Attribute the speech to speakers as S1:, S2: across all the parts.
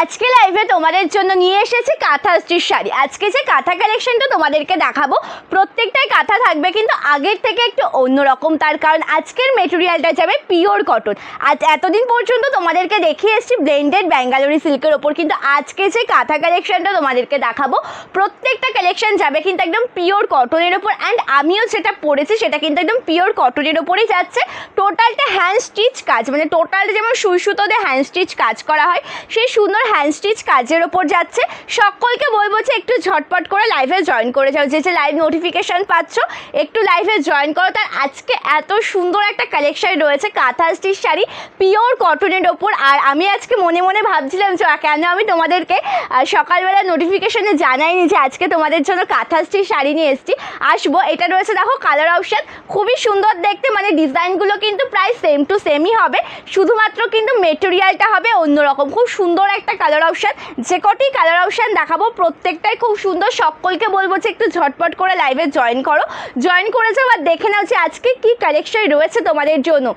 S1: আজকে লাইভে তোমাদের জন্য নিয়ে এসেছি কাঁথা স্টিচ শাড়ি। আজকে যে কাঁথা কালেকশনটা তোমাদেরকে দেখাবো প্রত্যেকটাই কাঁথা থাকবে, কিন্তু আগের থেকে একটু অন্যরকম। তার কারণ আজকের মেটেরিয়ালটা যাবে পিওর কটন। আজ এতদিন পর্যন্ত তোমাদেরকে দেখিয়ে এসেছি ব্লেন্ডেড ব্যাঙ্গালোরি সিল্কের ওপর, কিন্তু আজকে যে কাঁথা কালেকশনটা তোমাদেরকে দেখাবো প্রত্যেকটা কালেকশন যাবে কিন্তু একদম পিওর কটনের ওপর। অ্যান্ড আমিও যেটা পরেছি সেটা কিন্তু একদম পিওর কটনের ওপরেই যাচ্ছে। টোটালটা হ্যান্ড স্টিচ কাজ, মানে টোটালটা যেমন সুই সুতো দিয়ে হ্যান্ড স্টিচ কাজ করা হয় সেই সুন্দর হ্যান্ড স্টিচ কাজের ওপর যাচ্ছে। সকলকে বলবো যে একটু ঝটপট করে লাইভে জয়েন করে যাও, যে লাইভ নোটিফিকেশান পাচ্ছ একটু লাইভে জয়েন করো। তার আজকে এত সুন্দর একটা কালেকশন রয়েছে কাঁথা স্টিচ শাড়ি পিওর কটনের ওপর। আর আমি আজকে মনে মনে ভাবছিলাম যে কেন আমি তোমাদেরকে সকালবেলা নোটিফিকেশানে জানাইনি যে আজকে তোমাদের জন্য কাঁথা স্টিচ শাড়ি নিয়ে এসেছি। আসবো, এটা রয়েছে দেখো কালার অপশান, খুবই সুন্দর দেখতে, মানে ডিজাইনগুলো কিন্তু প্রায় সেম টু সেমই হবে, শুধুমাত্র কিন্তু মেটেরিয়ালটা হবে অন্যরকম। খুব সুন্দর একটা কালার অপশান, যে কটি কালার অপশান দেখাবো প্রত্যেকটাই খুব সুন্দর। সকলকে বলবো যে একটু ঝটপট করে লাইভে জয়েন করো, জয়েন করে যাও আর দেখে নাও যে আজকে কী কালেকশন রয়েছে তোমাদের জন্য।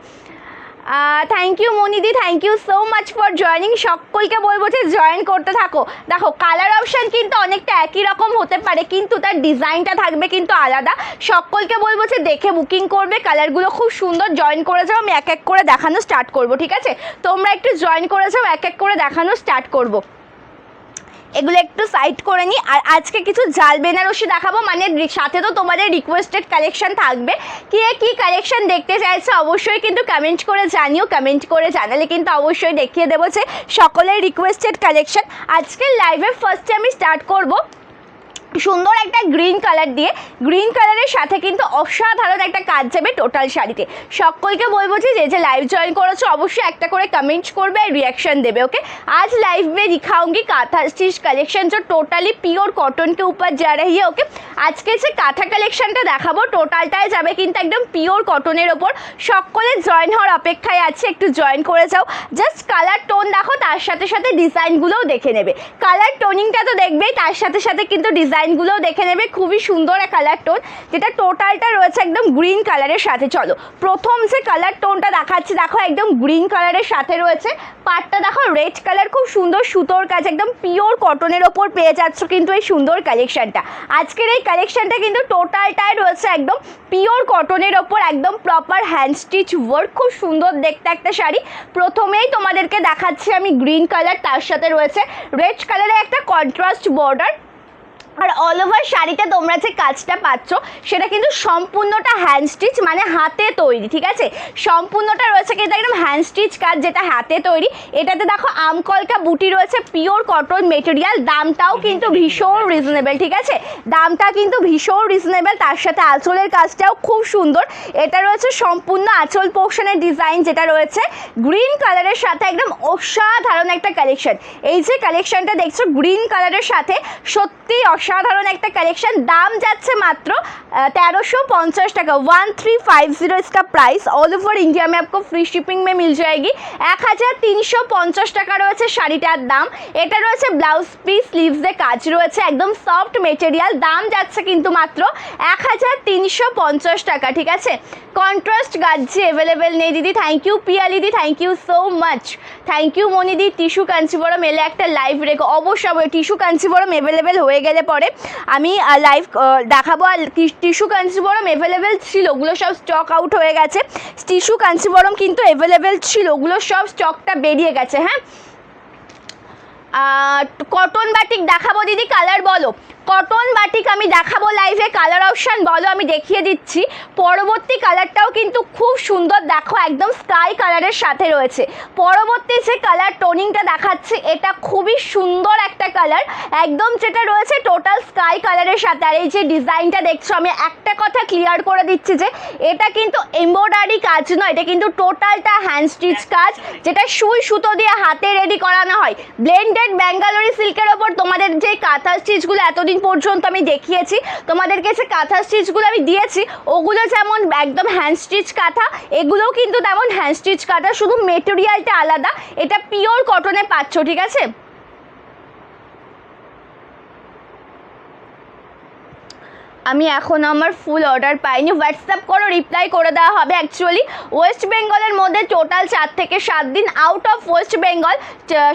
S1: থ্যাংক ইউ মনিদি, thank you so much for joining. সকলকে বলবো যে জয়েন করতে থাকো। দেখো কালার অপশান কিন্তু অনেকটা একই রকম হতে পারে, কিন্তু তার ডিজাইনটা থাকবে কিন্তু আলাদা। সকলকে বলবো যে দেখে বুকিং করবে, কালারগুলো খুব সুন্দর। জয়েন করে যাও, আমি এক এক করে দেখানো স্টার্ট করবো, ঠিক আছে? তোমরা একটু জয়েন করে যাও, এক এক করে দেখানো স্টার্ট করবো। এগুলো একটু সাইড করে নিই। আর আজকে কিছু জাল বেনারসি দেখাবো, মানে সাথে তো তোমাদের রিকোয়েস্টেড কালেকশন থাকবে। কি কালেকশন দেখতে চাইছো অবশ্যই কিন্তু কমেন্ট করে জানিও, কমেন্ট করে জানালে কিন্তু অবশ্যই দেখিয়ে দেবো যে সকলের রিকোয়েস্টেড কালেকশন। আজকের লাইভে ফার্স্টে আমি স্টার্ট করবো সুন্দর একটা গ্রিন কালার দিয়ে। গ্রিন কালারের সাথে কিন্তু অসাধারণ একটা কাজ যাবে টোটাল শাড়িতে। সকলকে বলবো যে লাইভ জয়েন করেছো অবশ্যই একটা করে কমেন্ট করবে আর रिएक्शन देवे। ओके, आज लाइव में दिखाऊंगी काथा स्टिच कलेक्शन जो टोटाली पियोर कॉटन के ऊपर जा रही है। ओके, আজকে যে কাঁথা কালেকশনটা দেখাবো টোটালটাই যাবে কিন্তু একদম পিওর কটনের ওপর। সকলে জয়েন হওয়ার অপেক্ষায় আছে, একটু জয়েন করে যাও। জাস্ট কালার টোন দেখো, তার সাথে সাথে ডিজাইনগুলোও দেখে নেবে। কালার টোনিংটা তো দেখবেই, তার সাথে সাথে কিন্তু ডিজাইনগুলোও দেখে নেবে। খুবই সুন্দর এক কালার টোন, যেটা টোটালটা রয়েছে একদম গ্রিন কালারের সাথে। চলো প্রথম যে কালার টোনটা দেখাচ্ছি, দেখো একদম গ্রিন কালারের সাথে রয়েছে। পাটটা দেখো রেড কালার, খুব সুন্দর সুতোর কাজ, একদম পিওর কটনের ওপর পেয়ে যাচ্ছ কিন্তু এই সুন্দর কালেকশনটা। আজকের এই কালেকশনটা কিন্তু টোটালটাই রয়েছে একদম পিওর কটনের ওপর, একদম প্রপার হ্যান্ড স্টিচ ওয়ার্ক। খুব সুন্দর দেখতে একটা শাড়ি। প্রথমেই তোমাদেরকে দেখাচ্ছি আমি গ্রিন কালার, তার সাথে রয়েছে রেড কালারের একটা কন্ট্রাস্ট বর্ডার। আর অল ওভার শাড়িতে তোমরা যে কাজটা পাচ্ছ সেটা কিন্তু সম্পূর্ণটা হ্যান্ড স্টিচ, মানে হাতে তৈরি, ঠিক আছে? সম্পূর্ণটা রয়েছে কিন্তু একদম হ্যান্ড স্টিচ কাজ, যেটা হাতে তৈরি। এটাতে দেখো আমকলকা বুটি রয়েছে, পিওর কটন মেটেরিয়াল। দামটাও কিন্তু ভীষণ রিজনেবল, ঠিক আছে? দামটা কিন্তু ভীষণ রিজনেবল। তার সাথে আঁচলের কাজটাও খুব সুন্দর। এটা রয়েছে সম্পূর্ণ আঁচল পোর্শনের ডিজাইন, যেটা রয়েছে গ্রিন কালারের সাথে একদম অসাধারণ একটা কালেকশন। এই যে কালেকশনটা দেখছো গ্রিন কালারের সাথে, সত্যি অসাধারণ একটা कलेक्शन। दाम যাচ্ছে মাত্র 1350 টাকা, 1350 इसका प्राइस। ऑल ओवर इंडिया में आपको फ्री शिपिंग में मिल जाएगी। 1350 টাকা রয়েছে শাড়িটার দাম। এটা রয়েছে ব্লাউজ পিস, স্লিভসে কাজ রয়েছে, একদম সফট মেটেরিয়াল। দাম যাচ্ছে কিন্তু মাত্র 1350 টাকা, ঠিক আছে? কন্ট্রাস্ট গাজি অ্যাভেলেবেল নেই দিদি। থ্যাংক ইউ পিয়া দিদি, thank you so much. Thank you মনিদি। টিস্যু কাঞ্চিবরম এলে একটা লাইভ রেখো, অবশ্যই টিস্যু কাঞ্চিবরম অ্যাভেলেবেল হয়ে গেলে পরে আমি লাইভ দেখাবো। আর টিস্যু কাঞ্চিবরম অ্যাভেলেবেল ছিল, ওগুলো সব স্টক আউট হয়ে গেছে। টিস্যু কাঞ্চিবরম কিন্তু অ্যাভেলেবেল ছিল, ওগুলো সব স্টকটা বেরিয়ে গেছে। হ্যাঁ, কটন বাটিক দেখাবো দিদি, কালার বলো। কটন বাটিক আমি দেখাবো লাইভে, কালার অপশান বলো, আমি দেখিয়ে দিচ্ছি। পরবর্তী কালারটাও কিন্তু খুব সুন্দর, দেখো একদম স্কাই কালারের সাথে রয়েছে। পরবর্তী যে কালার টোনিংটা দেখাচ্ছি এটা খুবই সুন্দর একটা কালার, একদম যেটা রয়েছে টোটাল স্কাই কালারের সাথে। আর এই যে ডিজাইনটা দেখছো, আমি একটা কথা ক্লিয়ার করে দিচ্ছি যে এটা কিন্তু এমব্রয়ডারি কাজ নয়, এটা কিন্তু টোটালটা হ্যান্ড স্টিচ কাজ, যেটা সুই সুতো দিয়ে হাতে রেডি করানো হয়। ব্লেন্ডেড ব্যাঙ্গালোরি সিল্কের ওপর তোমাদের যে কাঁথা স্টিচগুলো এতদিন পর্যন্ত আমি দেখিয়েছি, তোমাদেরকে যে কাঁথা স্টিচগুলো আমি দিয়েছি ওগুলো যেমন একদম হ্যান্ড স্টিচ কাঁথা, এগুলোও কিন্তু তেমন হ্যান্ড স্টিচ কাঁথা, শুধু মেটেরিয়ালটা আলাদা। এটা পিওর কটনে পাচ্ছ, ঠিক আছে? আমি এখন আমার ফুল অর্ডার পাইনি, হোয়াটসঅ্যাপ করো, রিপ্লাই করে দেওয়া হবে। অ্যাকচুয়ালি ওয়েস্ট বেঙ্গলের মধ্যে টোটাল 4 থেকে 7 দিন, আউট অফ ওয়েস্ট বেঙ্গল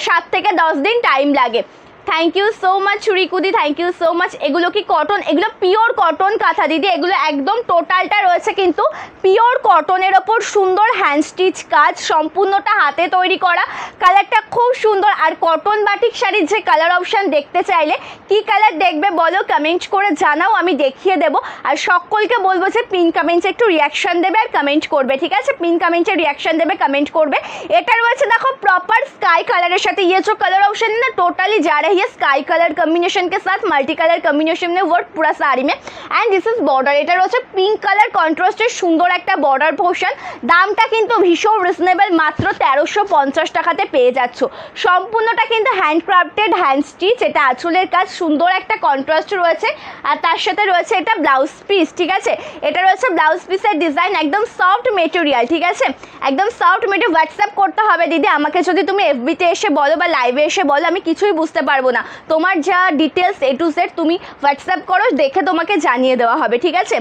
S1: 7 থেকে 10 দিন টাইম লাগে। থ্যাংক ইউ সো মাচ রিকুদি, থ্যাংক ইউ সো মাচ। এগুলো কি কটন? এগুলো পিওর কটন কাঁথা দিদি, এগুলো একদম টোটালটা রয়েছে কিন্তু পিওর কটনের ওপর সুন্দর হ্যান্ড স্টিচ কাজ, সম্পূর্ণটা হাতে তৈরি করা। কালারটা খুব সুন্দর। আর কটন বাটিক শাড়ির যে কালার অপশান দেখতে চাইলে কি কালার দেখবে বলো, কমেন্ট করে জানাও, আমি দেখিয়ে দেবো। আর সকলকে বলবো যে পিন কমেন্টে একটু রিয়াকশান দেবে আর কমেন্ট করবে, ঠিক আছে? পিন কমেন্টে রিয়াকশান দেবে, কমেন্ট করবে। এটা রয়েছে দেখো প্রপার স্কাই কালারের সাথে, ये जो कलर ऑप्शन है ना टोटली जा रही है स्काई कलर कॉम्बिनेशन के साथ, मल्टी कलर कॉम्बिनेशन में वर्क पूरा साड़ी में। एंड दिस इज बॉर्डर, এটা রয়েছে পিঙ্ক কালার কন্ট্রাস্টের সুন্দর একটা বর্ডার পোর্শন। দামটা কিন্তু ভীষণ রিজনেবল, মাত্র 1350 টাকাতে পেয়ে যাচ্ছ। সম্পূর্ণটা কিন্তু হ্যান্ডক্রাফটেড, হ্যান্ড স্টিচ। এটা আঁচলের কাজ, সুন্দর একটা কন্ট্রাস্ট রয়েছে। আর তার সাথে রয়েছে এটা ব্লাউজ পিস, ঠিক আছে? এটা রয়েছে ব্লাউজ পিসের ডিজাইন, একদম সফট মেটেরিয়াল, ঠিক আছে? একদম সফট মেটেরিয়াল। হোয়াটসঅ্যাপ করতে হবে দিদি আমাকে, যদি তুমি এফবিতে এসে বলো বা লাইভে এসে বলো আমি কিছুই বুঝতে পারবো না। তোমার যা ডিটেলস এ টু জেড তুমি হোয়াটসঅ্যাপ করো, দেখে তোমাকে জানিয়ে দেওয়া হবে, ঠিক আছে?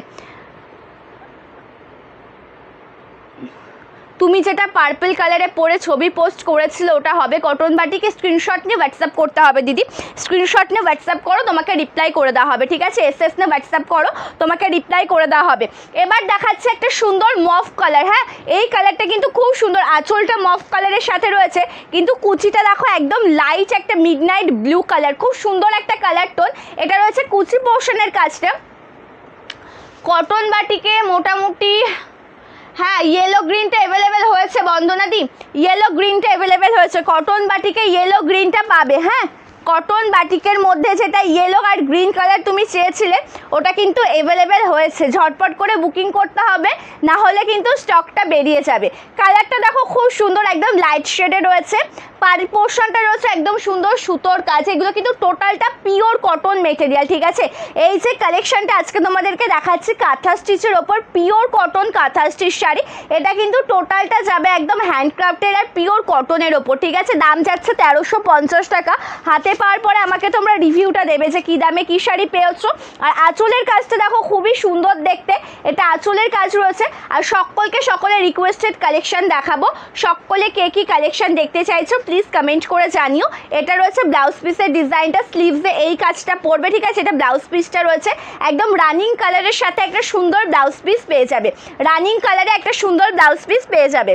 S1: তুমি যেটা পার্পল কালারে পরে ছবি পোস্ট করেছিল ওটা হবে কটন বাটিকে। স্ক্রিনশট নিয়ে হোয়াটসঅ্যাপ করতে হবে দিদি, স্ক্রিনশট নিয়ে হোয়াটসঅ্যাপ করো, তোমাকে রিপ্লাই করে দেওয়া হবে, ঠিক আছে? এসএস নিয়ে হোয়াটসঅ্যাপ করো, তোমাকে রিপ্লাই করে দেওয়া হবে। এবার দেখাচ্ছে একটা সুন্দর মফ কালার। হ্যাঁ, এই কালারটা কিন্তু খুব সুন্দর, আঁচলটা মফ কালারের সাথে রয়েছে, কিন্তু কুচিটা দেখো একদম লাইট একটা মিডনাইট ব্লু কালার, খুব সুন্দর একটা কালার টোন। এটা রয়েছে কুচি পোর্শনের কাজটা। কটন বাটিকে মোটামুটি হ্যাঁ ইয়েলো গ্রিনটা অ্যাভেলেবেল হয়েছে বন্দনাদি, ইয়েলো গ্রিনটা অ্যাভেলেবেল হয়েছে। কটন বাটিকে ইয়েলো গ্রিনটা পাবে। হ্যাঁ, কটন বাটিকের মধ্যে যেটা ইয়েলো আর গ্রিন কালার তুমি চেয়েছিলে ওটা কিন্তু অ্যাভেলেবেল হয়েছে। ঝটপট করে বুকিং করতে হবে, না হলে কিন্তু স্টকটা বেরিয়ে যাবে। কালারটা দেখো খুব সুন্দর, একদম লাইট শেডে রয়েছে। পাড়ি পোর্শনটা রয়েছে একদম সুন্দর সুতোর কাজ। এগুলো কিন্তু টোটালটা পিওর কটন মেটেরিয়াল, ঠিক আছে? এই যে কালেকশনটা আজকে তোমাদেরকে দেখাচ্ছি কাঁথা স্টিচের ওপর, পিওর কটন কাঁথা স্টিচ শাড়ি। এটা কিন্তু টোটালটা যাবে একদম হ্যান্ডক্রাফটেড আর পিওর কটনের ওপর, ঠিক আছে? দাম যাচ্ছে 1350 টাকা। হাতে পাওয়ার পরে আমাকে তোমরা রিভিউটা দেবে যে কী দামে কী শাড়ি পেয়েছো। আর আঁচলের কাজটা দেখো খুবই সুন্দর দেখতে, এটা আঁচলের কাজ রয়েছে। আর সকলের রিকোয়েস্টেড কালেকশন দেখাবো। সকলে কে কী কালেকশন দেখতে চাইছো প্লিজ কমেন্ট করে জানিও। এটা রয়েছে ব্লাউজ পিসের ডিজাইনটা, স্লিভসে এই কাজটা পড়বে, ঠিক আছে? এটা ব্লাউজ পিসটা রয়েছে একদম রানিং কালারের সাথে একটা সুন্দর ব্লাউজ পিস পেয়ে যাবে, রানিং কালারে একটা সুন্দর ব্লাউজ পিস পেয়ে যাবে।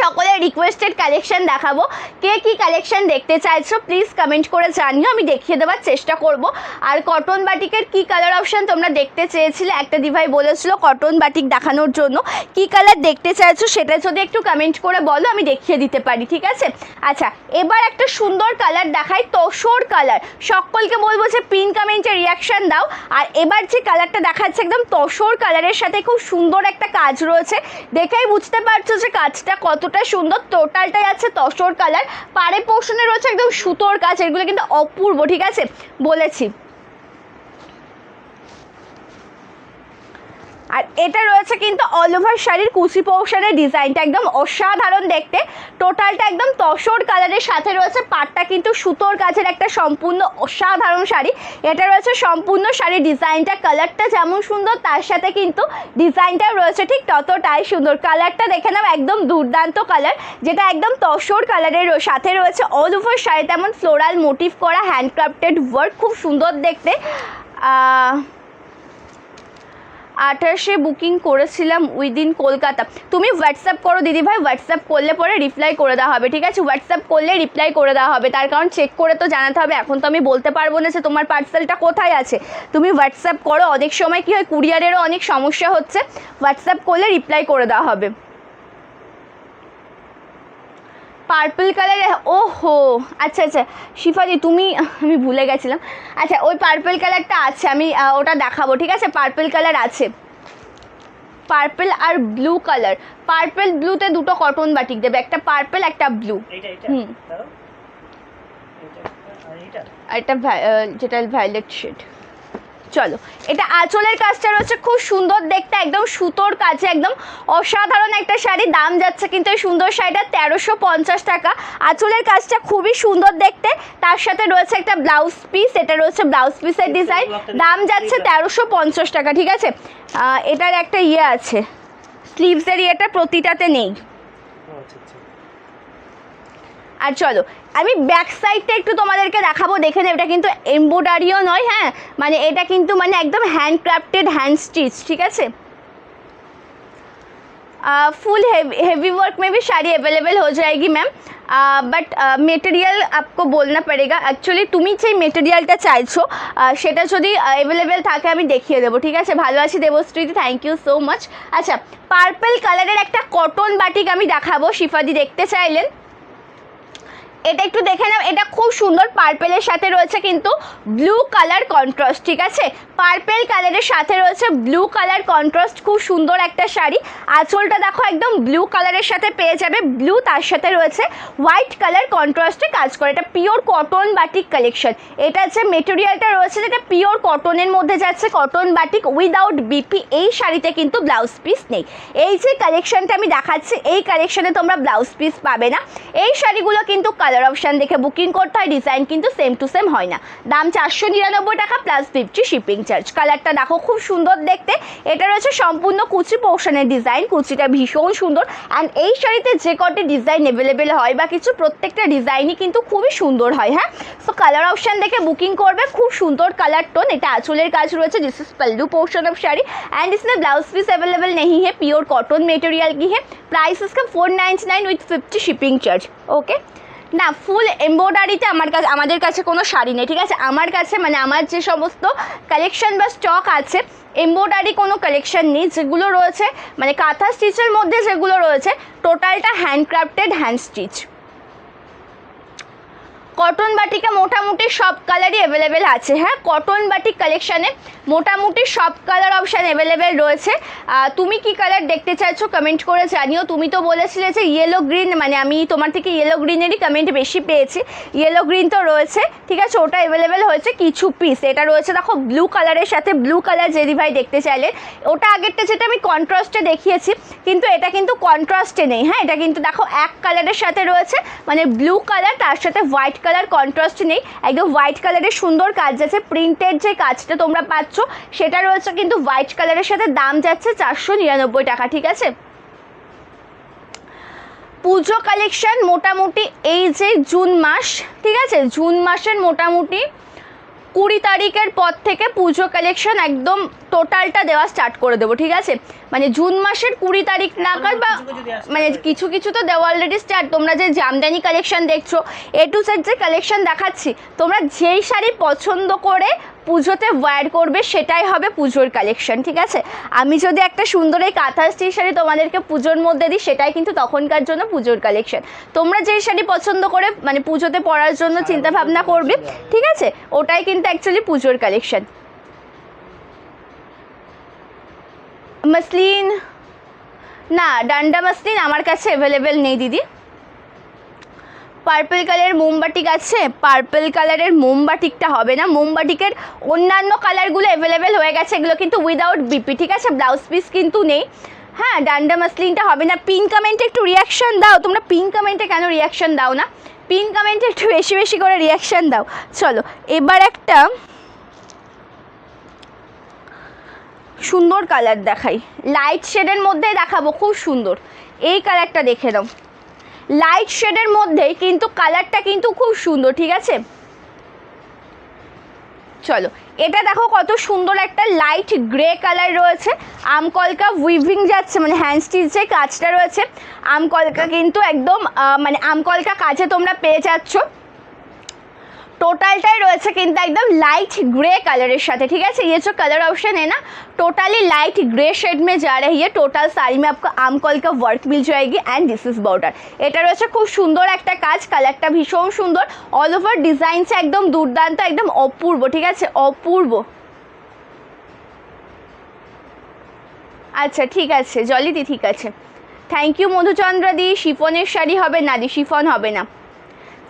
S1: সকলের রিকোয়েস্টেড কালেকশন দেখাবো। কে কী কালেকশন দেখতে চাইছো প্লিজ কমেন্ট করে জানিও, আমি দেখিয়ে দেওয়ার চেষ্টা করব। আর কটন বাটিকের কী কালার অপশান তোমরা দেখতে চেয়েছিলে, একটা দিভাই বলেছিল কটন বাটিক দেখানোর জন্য, কী কালার দেখতে চাইছো সেটা যদি একটু কমেন্ট করে বলো আমি দেখিয়ে দিতে পারি, ঠিক আছে? আচ্ছা, এবার একটা সুন্দর কালার দেখাই, তসর কালার। সকলকে বলবো যে পিন কমেন্টে রিয়াকশান দাও। আর এবার যে কালারটা দেখাচ্ছে একদম তসর কালারের সাথে খুব সুন্দর একটা কাজ রয়েছে, দেখেই বুঝতে পারছো যে কাজটা কতটা সুন্দর। টোটালটাই আছে তসর কালার, পাড়ে পোর্শনে রয়েছে একদম সুতোর কাজ। এগুলো কিন্তু অপূর্ব, ঠিক আছে? বলেছি। আর এটা রয়েছে কিন্তু অল ওভার শাড়ির কুচি পোর্শনের ডিজাইনটা একদম অসাধারণ দেখতে। টোটালটা একদম তসর কালারের সাথে রয়েছে, পাটটা কিন্তু সুতোর কাজের একটা সম্পূর্ণ অসাধারণ শাড়ি। এটা রয়েছে সম্পূর্ণ শাড়ির ডিজাইনটা, কালারটা যেমন সুন্দর তার সাথে কিন্তু ডিজাইনটাও রয়েছে ঠিক ততটাই সুন্দর। কালারটা দেখে নাও, একদম দুর্দান্ত কালার, যেটা একদম তসর কালারের সাথে রয়েছে অল ওভার শাড়ি তেমন ফ্লোরাল মোটিভ করা হ্যান্ডক্রাফটেড ওয়ার্ক, খুব সুন্দর দেখতে। 28 বুকিং করেছিলাম উইদিন কলকাতা। তুমি হোয়াটসঅ্যাপ করো দিদিভাই, হোয়াটসঅ্যাপ করলে পরে রিপ্লাই করে দেওয়া হবে, ঠিক আছে? হোয়াটসঅ্যাপ করলে রিপ্লাই করে দেওয়া হবে, তার কারণ চেক করে তো জানাতে হবে। এখন তো আমি বলতে পারবো না যে তোমার পার্সেলটা কোথায় আছে। তুমি হোয়াটসঅ্যাপ করো, অনেক সময় কী হয় কুরিয়ারেরও অনেক সমস্যা হচ্ছে, হোয়াটসঅ্যাপ করলে রিপ্লাই করে দেওয়া হবে। পার্পল কালারে, ওহো আচ্ছা আচ্ছা শিফাদি তুমি, আমি ভুলে গেছিলাম। আচ্ছা, ওই পার্পল কালারটা আছে, আমি ওটা দেখাবো, ঠিক আছে? পার্পল কালার আছে, পার্পল আর ব্লু কালার। পার্পল ব্লুতে দুটো কটন বাটিক দেবে, একটা পার্পল একটা ব্লু। হুম, আর এটা যেটা ভায়োলেট শেড। চলো, এটা আঁচলের কাজটা রয়েছে খুব সুন্দর দেখতে, একদম সুতোর কাছে, একদম অসাধারণ একটা শাড়ি। দাম যাচ্ছে কিন্তু এই সুন্দর শাড়িটা 1350 টাকা। আঁচলের কাজটা খুবই সুন্দর দেখতে, তার সাথে রয়েছে একটা ব্লাউজ পিস, এটা রয়েছে ব্লাউজ পিসের ডিজাইন। দাম যাচ্ছে 1350 টাকা, ঠিক আছে। এটার একটা ইয়ে আছে, স্লিভসের ইয়েটা প্রতিটাতে নেই। আর চলো আমি ব্যাক সাইডটা একটু তোমাদেরকে দেখাবো, দেখে নেব। এটা কিন্তু এমব্রয়ডারিও নয়, হ্যাঁ, মানে এটা কিন্তু মানে একদম হ্যান্ডক্রাফটেড, হ্যান্ড স্টিচ, ঠিক আছে। फुल हेवी वर्क में भी साड़ी अवेलेबल हो जाएगी मैम, बट मेटेरियल आपको बोलना पड़ेगा। एक्चुअली তুমি যে মেটেরিয়ালটা চাইছো সেটা যদি অ্যাভেলেবেল থাকে আমি দেখিয়ে দেবো, ঠিক আছে। ভালো আছি দেবশ্রীদি, থ্যাংক ইউ সো মাচ। আচ্ছা, পার্পল কালারের একটা কটন বাটিক আমি দেখাবো, শিফাদি দেখতে চাইলেন। এটা একটু দেখে নাও, এটা খুব সুন্দর, পার্পেলের সাথে রয়েছে কিন্তু ব্লু কালার কন্ট্রাস্ট, ঠিক আছে। পার্পেল কালারের সাথে রয়েছে ব্লু কালার কন্ট্রাস্ট, খুব সুন্দর একটা শাড়ি। আঁচলটা দেখো একদম ব্লু কালারের সাথে পেয়ে যাবে, ব্লু, তার সাথে রয়েছে হোয়াইট কালার কন্ট্রাস্টে কাজ করে। এটা পিওর কটন বাটিক কালেকশন। এটা যে মেটেরিয়ালটা রয়েছে যেটা পিওর কটনের মধ্যে যাচ্ছে, কটন বাটিক উইদাউট বিপি। এই শাড়িতে কিন্তু ব্লাউজ পিস নেই। এই যে কালেকশনটা আমি দেখাচ্ছি, এই কালেকশনে তোমরা ব্লাউজ পিস পাবে না। এই শাড়িগুলো কিন্তু কালার অপশান দেখে বুকিং করতে হয়, ডিজাইন কিন্তু সেম টু সেম হয় না। দাম 499 টাকা প্লাস 50 শিপিং চার্জ। কালারটা দেখো খুব সুন্দর দেখতে। এটা রয়েছে সম্পূর্ণ কুচি পোর্শনের ডিজাইন, কুচিটা ভীষণ সুন্দর। অ্যান্ড এই শাড়িতে যে কটি ডিজাইন অ্যাভেলেবেল হয় বা কিছু, প্রত্যেকটা ডিজাইনই কিন্তু খুবই সুন্দর হয়, হ্যাঁ। সো কালার অপশান দেখে বুকিং করবে, খুব সুন্দর কালার টোन। এটা आंचलेर काज रয়েছে, this is pallu portion of sari and इसमें ब्लाउज पीस अवेलेबल नहीं है, प्योर कॉटन मटेरियल की है। प्राइस इसका 499 विथ 50 शिपिंग चार्ज। ओके না, ফুল এমব্রয়ডারিতে আমাদের কাছে কোনো শাড়ি নেই, ঠিক আছে। আমার কাছে মানে আমার যে সমস্ত কালেকশন বা স্টক আছে, এমব্রয়ডারি কোনো কালেকশন নেই। যেগুলো রয়েছে মানে কাঁথা স্টিচের মধ্যে যেগুলো রয়েছে, টোটালটা handcrafted, hand stitch. Cotton Vatika মোটামুটি সব কালারই অ্যাভেলেবেল আছে, হ্যাঁ। কটন বাটিক কালেকশানে মোটামুটি সব কালার অপশান অ্যাভেলেবেল রয়েছে। তুমি কি কালার দেখতে চাইছো কমেন্ট করে জানিও। তুমি তো বলেছিলে যে ইয়েলো গ্রিন, মানে আমি তোমার থেকে ইয়েলো গ্রিনেরই কমেন্ট বেশি পেয়েছি। ইয়েলো গ্রিন তো রয়েছে, ঠিক আছে, ওটা অ্যাভেলেবেল হয়েছে কিছু পিস। এটা রয়েছে দেখো ব্লু কালারের সাথে, ব্লু কালার জেরি ভাই দেখতে চাইলে। ওটা আগেরটা যেটা আমি কন্ট্রাস্টে দেখিয়েছি, কিন্তু এটা কিন্তু কন্ট্রাস্টে নেই, হ্যাঁ। এটা কিন্তু দেখো এক কালারের সাথে রয়েছে, মানে ব্লু কালার, তার সাথে হোয়াইট কালার কন্ট্রাস্ট নেই, একদম হোয়াইট কালারের সুন্দর কাজ আছে। প্রিন্টেড যে কাজটা তোমরা পাচ্ছ সেটা রয়েছে কিন্তু হোয়াইট কালারের সাথে। দাম যাচ্ছে 499 টাকা, ঠিক আছে। পুজো কালেকশন মোটামুটি এই যে জুন মাস, ঠিক আছে, জুন মাসের মোটামুটি 20 তারিখের পর থেকে পুজো কালেকশন একদম টোটালটা দেওয়া স্টার্ট করে দেবো, ঠিক আছে। মানে জুন মাসের 20 তারিখ নাগাদ, বা মানে কিছু কিছু তো দেওয়া অলরেডি স্টার্ট। তোমরা যে জামদানি কালেকশন দেখছো, এ টু জেড যে কালেকশন দেখাচ্ছি, তোমরা যেই শাড়ি পছন্দ করে পুজোতে ওয়্যার করবে সেটাই হবে পুজোর কালেকশন, ঠিক আছে। আমি যদি একটা সুন্দর এই কাঁথা স্টিচ শাড়ি তোমাদেরকে পুজোর মধ্যে দিই, সেটাই কিন্তু তখনকার জন্য পুজোর কালেকশন। তোমরা যেই শাড়ি পছন্দ করে মানে পুজোতে পরার জন্য চিন্তা ভাবনা করবে, ঠিক আছে, ওটাই কিন্তু অ্যাকচুয়ালি পুজোর কালেকশন। মসলিন না, ডান্ডা মসলিন আমার কাছে অ্যাভেলেবেল নেই দিদি। পার্পল কালারের মোমবাটিক আছে, পার্পল কালারের মোমবাটিকটা হবে না। মোমবাটিকের অন্যান্য কালারগুলো অ্যাভেলেবেল হয়ে গেছে, এগুলো কিন্তু উইদাউট বিপি, ঠিক আছে। ব্লাউজ পিস কিন্তু নেই, হ্যাঁ। ডান্ডা মসলিনটা হবে না। পিন কমেন্টে একটু রিয়াকশান দাও। তোমরা পিন কমেন্টে কেন রিয়াকশান দাও না? পিন কমেন্টে একটু বেশি বেশি করে রিয়াকশান দাও। চলো এবার একটা সুন্দর কালার দেখাই, লাইট শেডের মধ্যে দেখাবো, খুব সুন্দর। এই কালারটা দেখে নাও, লাইট শেডের মধ্যেই কিন্তু কালারটা কিন্তু খুব সুন্দর, ঠিক আছে। চলো এটা দেখো কত সুন্দর একটা লাইট গ্রে কালার রয়েছে। আমকলকা উইভিং যাচ্ছে, মানে হ্যান্ড স্টিচ যে কাজটা রয়েছে, আমকলকা কিন্তু একদম মানে আমকলকা কাজে তোমরা পেয়ে যাচ্ছ। टोटलटाई रही है एकदम लाइट ग्रे कलर साथ, ठीक है। ये जो कलर ऑप्शन है ना टोटली लाइट ग्रे शेड में जा रही है। टोटल साड़ी में आपको आमकल का वर्क मिल जाएगी एंड दिस इज बॉर्डर। এটা রয়েছে খুব সুন্দর একটা কাজ, কালারটা ভীষণ সুন্দর, অল ওভার ডিজাইনটা একদম দুর্দান্ত, একদম অপূর্ব, ঠিক আছে, অপূর্ব। আচ্ছা ঠিক আছে জলি দি, ঠিক আছে, থ্যাংক ইউ মধুচন্দ্রা দি। শিফনের শাড়ি হবে না দি, শিফন হবে না।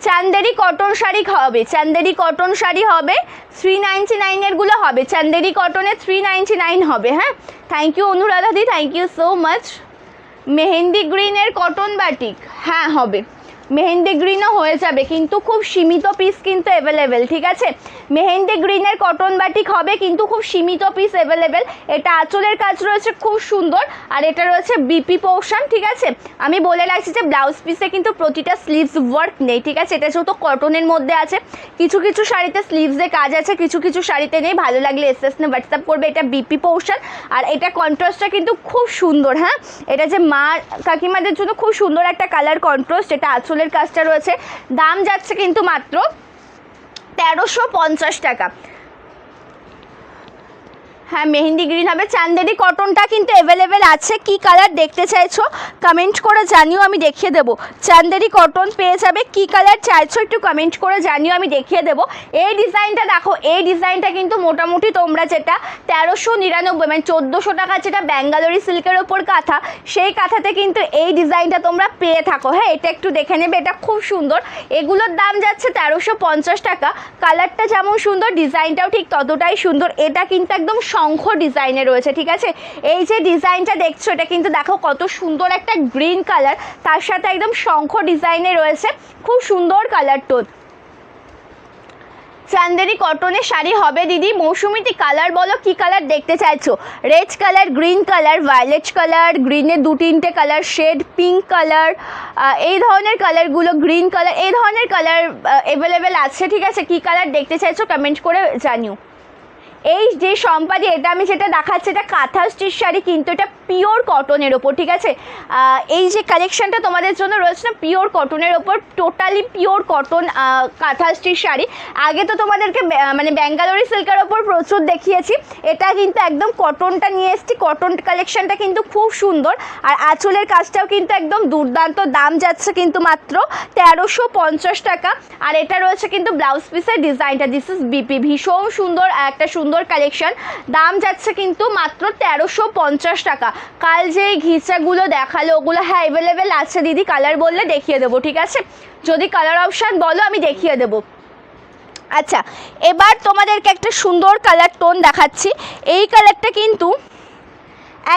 S1: চান্দেরি কটন শাড়ি হবে, চান্দেরি কটন শাড়ি হবে, 399 গুলো হবে, চান্দেরি কটনে 399 হবে। হ্যাঁ, thank you Anuradha di, thank you so much. Mehendi গ্রিনের কটন বাটিক, হ্যাঁ হবে, মেহেন্দি গ্রিনও হয়ে যাবে, কিন্তু খুব সীমিত পিস কিন্তু অ্যাভেলেবেল, ঠিক আছে। মেহেন্দি গ্রিনের কটন বাটিক হবে, কিন্তু খুব সীমিত পিস অ্যাভেলেবেল। এটা আঁচলের কাজ রয়েছে খুব সুন্দর, আর এটা রয়েছে বিপি পোর্শন, ঠিক আছে। আমি বলে রাখছি যে ব্লাউজ পিসে কিন্তু প্রতিটা স্লিভস ওয়ার্ক নেই, ঠিক আছে। এটা যেহেতু কটনের মধ্যে আছে, কিছু কিছু শাড়িতে স্লিভসে কাজ আছে, কিছু কিছু শাড়িতে নেই। ভালো লাগলে এসএস নে হোয়াটসঅ্যাপ করবে। এটা বিপি পোর্শন, আর এটা কন্ট্রাস্টটা কিন্তু খুব সুন্দর। হ্যাঁ, এটা যে মা কাকিমাদের জন্য খুব সুন্দর একটা কালার কন্ট্রাস্ট। এটা আঁচলের কাজটা রয়েছে, দাম যাচ্ছে কিন্তু মাত্র 1350 টাকা। হ্যাঁ, মেহেন্দি গ্রিন হবে। চান্দেরি কটনটা কিন্তু অ্যাভেলেবেল আছে, কি কালার দেখতে চাইছো কমেন্ট করে জানিও, আমি দেখিয়ে দেবো। চান্দেরি কটন পেয়ে যাবে, কি কালার চাইছো একটু কমেন্ট করে জানিও, আমি দেখিয়ে দেবো। এই ডিজাইনটা দেখো, এই ডিজাইনটা কিন্তু মোটামুটি তোমরা যেটা 1399 মানে 1400 টাকা যেটা ব্যাঙ্গালোরি সিল্কের ওপর কাঁথা, সেই কাঁথাতে কিন্তু এই ডিজাইনটা তোমরা পেয়ে থাকো। হ্যাঁ, এটা একটু দেখে নেবে, এটা খুব সুন্দর। এগুলোর দাম যাচ্ছে 1350 টাকা। কালারটা যেমন সুন্দর, ডিজাইনটাও ঠিক ততটাই সুন্দর। এটা কিন্তু একদম শঙ্খ ডিজাইনে রয়েছে, ঠিক আছে। এই যে ডিজাইনটা দেখছো, এটা কিন্তু দেখো কত সুন্দর একটা গ্রিন কালার, তার সাথে একদম শঙ্খ ডিজাইনে রয়েছে, খুব সুন্দর কালার টোন। চান্দেরি কটনের শাড়ি হবে দিদি। মৌসুমিতি কালার বলো, কি কালার দেখতে চাইছো? Red colour, green colour, violet colour, গ্রিনের 2-3টে কালার শেড, পিঙ্ক কালার, এই ধরনের কালারগুলো, গ্রিন কালার, এই ধরনের কালার অ্যাভেলেবেল আছে, ঠিক আছে। কি কালার দেখতে চাইছো কমেন্ট করে জানিও। এই যে সম্পাদি, এটা আমি যেটা দেখাচ্ছি, এটা কাঁথা স্টিচ শাড়ি, কিন্তু এটা পিওর কটনের ওপর, ঠিক আছে। এই যে কালেকশনটা তোমাদের জন্য রয়েছে না, পিওর কটনের ওপর, টোটালি পিওর কটন কাঁথা স্টিচ শাড়ি। আগে তো তোমাদেরকে মানে ব্যাঙ্গালোরি সিল্কের ওপর প্রচুর দেখিয়েছি, এটা কিন্তু একদম কটনটা নিয়ে এসেছি। কটন কালেকশনটা কিন্তু খুব সুন্দর, আর আঁচলের কাজটাও কিন্তু একদম দুর্দান্ত। দাম যাচ্ছে কিন্তু মাত্র 1350 টাকা। আর এটা রয়েছে কিন্তু ব্লাউজ পিসের ডিজাইনটা, দিস ইজ বিপি, ভীষণ সুন্দর একটা সুন্দর কালেকশন। দাম যাচ্ছে কিন্তু মাত্র 1350 টাকা। কাল যে ঘিচাগুলো দেখালো ওগুলো হ্যাঁ অ্যাভেলেবেল আছে দিদি, কালার বললে দেখিয়ে দেবো, ঠিক আছে। যদি কালার অপশান বলো আমি দেখিয়ে দেবো। আচ্ছা, এবার তোমাদেরকে একটা সুন্দর কালার টোন দেখাচ্ছি। এই কালারটা কিন্তু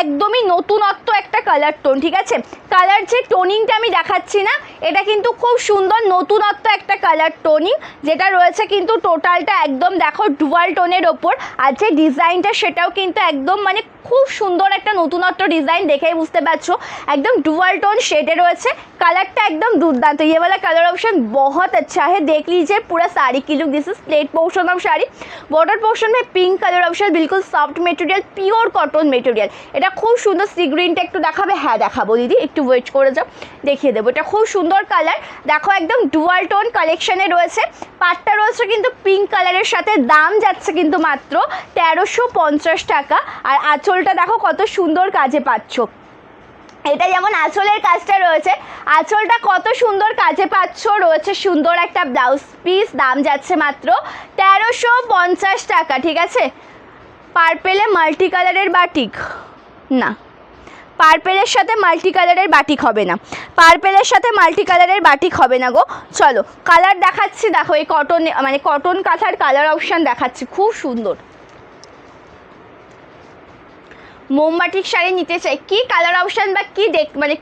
S1: একদমই নতুনত্ব একটা কালার টোন, ঠিক আছে। কালার যে টোনিংটা আমি দেখাচ্ছি না, এটা কিন্তু খুব সুন্দর নতুনত্ব একটা কালার টোনিং, যেটা রয়েছে কিন্তু টোটালটা একদম দেখো ডুয়াল টোনের ওপর। আর যে ডিজাইনটা সেটাও কিন্তু একদম মানে খুব সুন্দর একটা নতুনত্ব ডিজাইন, দেখেই বুঝতে পারছো একদম डुअल टोन शेडे रয়েছে। कलरটা एकदम दुर्दांत, ये वाला कलर ऑप्शन बहुत अच्छा है, देख लीजिए पूरा साड़ी की look. This is plate portion of sari, border portion में पिंक कलर ऑप्शन, बिल्कुल सॉफ्ट मटेरियल, पिओर कटन मटेरियल। এটা খুব সুন্দর, সি গ্রিনটা একটু দেখাবে? হ্যাঁ দেখাবো দিদি, একটু ওয়েট করে যাও, দেখিয়ে দেবো। এটা খুব সুন্দর কালার, দেখো একদম ডুয়াল টোন কালেকশনে রয়েছে। পাটটা রয়েছে কিন্তু পিঙ্ক কালারের সাথে, দাম যাচ্ছে কিন্তু মাত্র 1350 টাকা। আর আঁচলটা দেখো কত সুন্দর কাজে পাচ্ছ। এটা যেমন আঁচলের কাজটা রয়েছে, আঁচলটা কত সুন্দর কাজে পাচ্ছ, রয়েছে সুন্দর একটা ব্লাউজ পিস, দাম যাচ্ছে মাত্র 1350 টাকা, ঠিক আছে। পার্পেলে মাল্টি কালারের বাটিক না, পার্পেলের সাথে মাল্টি কালারের বাটিক হবে না, পার্পেলের সাথে মাল্টি কালারের বাটিক হবে না গো। চলো কালার দেখাচ্ছি, দেখো এই কটন মানে কটন কাঁথার কালার অপশান দেখাচ্ছি, খুব সুন্দর। মোমবাটিক শাড়ি নিতে চাই, কি কালার অপশান বা কি মানে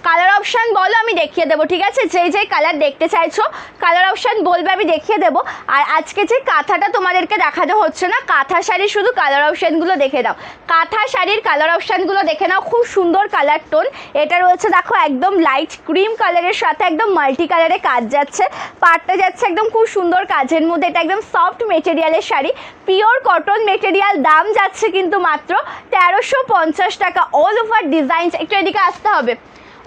S1: কালার অপশান বলো, আমি দেখিয়ে দেবো, ঠিক আছে। যেই যেই কালার দেখতে চাইছো কালার অপশান বলবে, আমি দেখিয়ে দেবো। আর আজকে যে কাঁথাটা তোমাদেরকে দেখানো হচ্ছে না, কাঁথা শাড়ির শুধু কালার অপশানগুলো দেখে দাও, কাঁথা শাড়ির কালার অপশানগুলো দেখে নাও, খুব সুন্দর কালার টোন। এটা রয়েছে দেখো একদম লাইট ক্রিম কালারের সাথে একদম মাল্টি কালারে কাজ যাচ্ছে, পাটটা যাচ্ছে একদম খুব সুন্দর কাজের মধ্যে। এটা একদম সফট মেটেরিয়ালের শাড়ি, পিওর কটন মেটেরিয়াল, দাম যাচ্ছে কিন্তু মাত্র 1350 টাকা। অল ওভার ডিজাইন, একটু এদিকে আসতে হবে,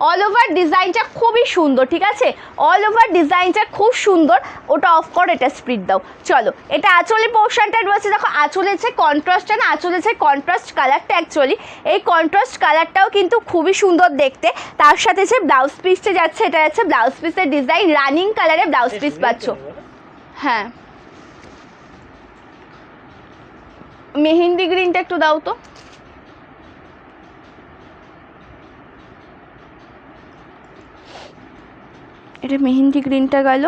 S1: অল ওভার ডিজাইনটা খুবই সুন্দর, ঠিক আছে। অল ওভার ডিজাইনটা খুব সুন্দর, ওটা অফ করো, এটা স্প্রিড দাও। চলো এটা আঁচলের পোর্শনটা রয়েছে, দেখো আঁচলের যে কন্ট্রাস্টটা না, আঁচলের যে কন্ট্রাস্ট কালারটা, অ্যাকচুয়ালি এই কন্ট্রাস্ট কালারটাও কিন্তু খুবই সুন্দর দেখতে। তার সাথে যে ব্লাউজ পিসটা যাচ্ছে, এটা যাচ্ছে ব্লাউজ পিসের ডিজাইন, রানিং কালারে ব্লাউজ পিস পাচ্ছ। হ্যাঁ, মেহেন্দি গ্রিনটা একটু দাও তো। এটা মেহেন্দি গ্রিনটা গেল,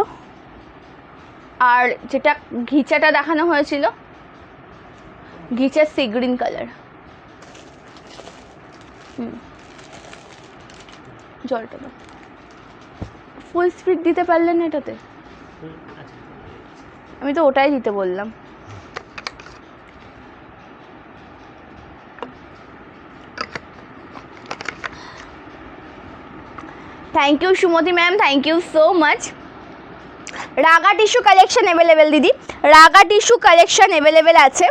S1: আর যেটা ঘিচাটা দেখানো হয়েছিল ঘিচার সি গ্রিন কালার। জলটা দাও, ফুল স্পিড দিতে পারলেন না এটাতে? আমি তো ওটাই দিতে বললাম। Thank you Sumati ma'am, thank you so much. Raga tissue collection available দিদি, রাগা টিস্যু কালেকশন অ্যাভেলেবেল আছে।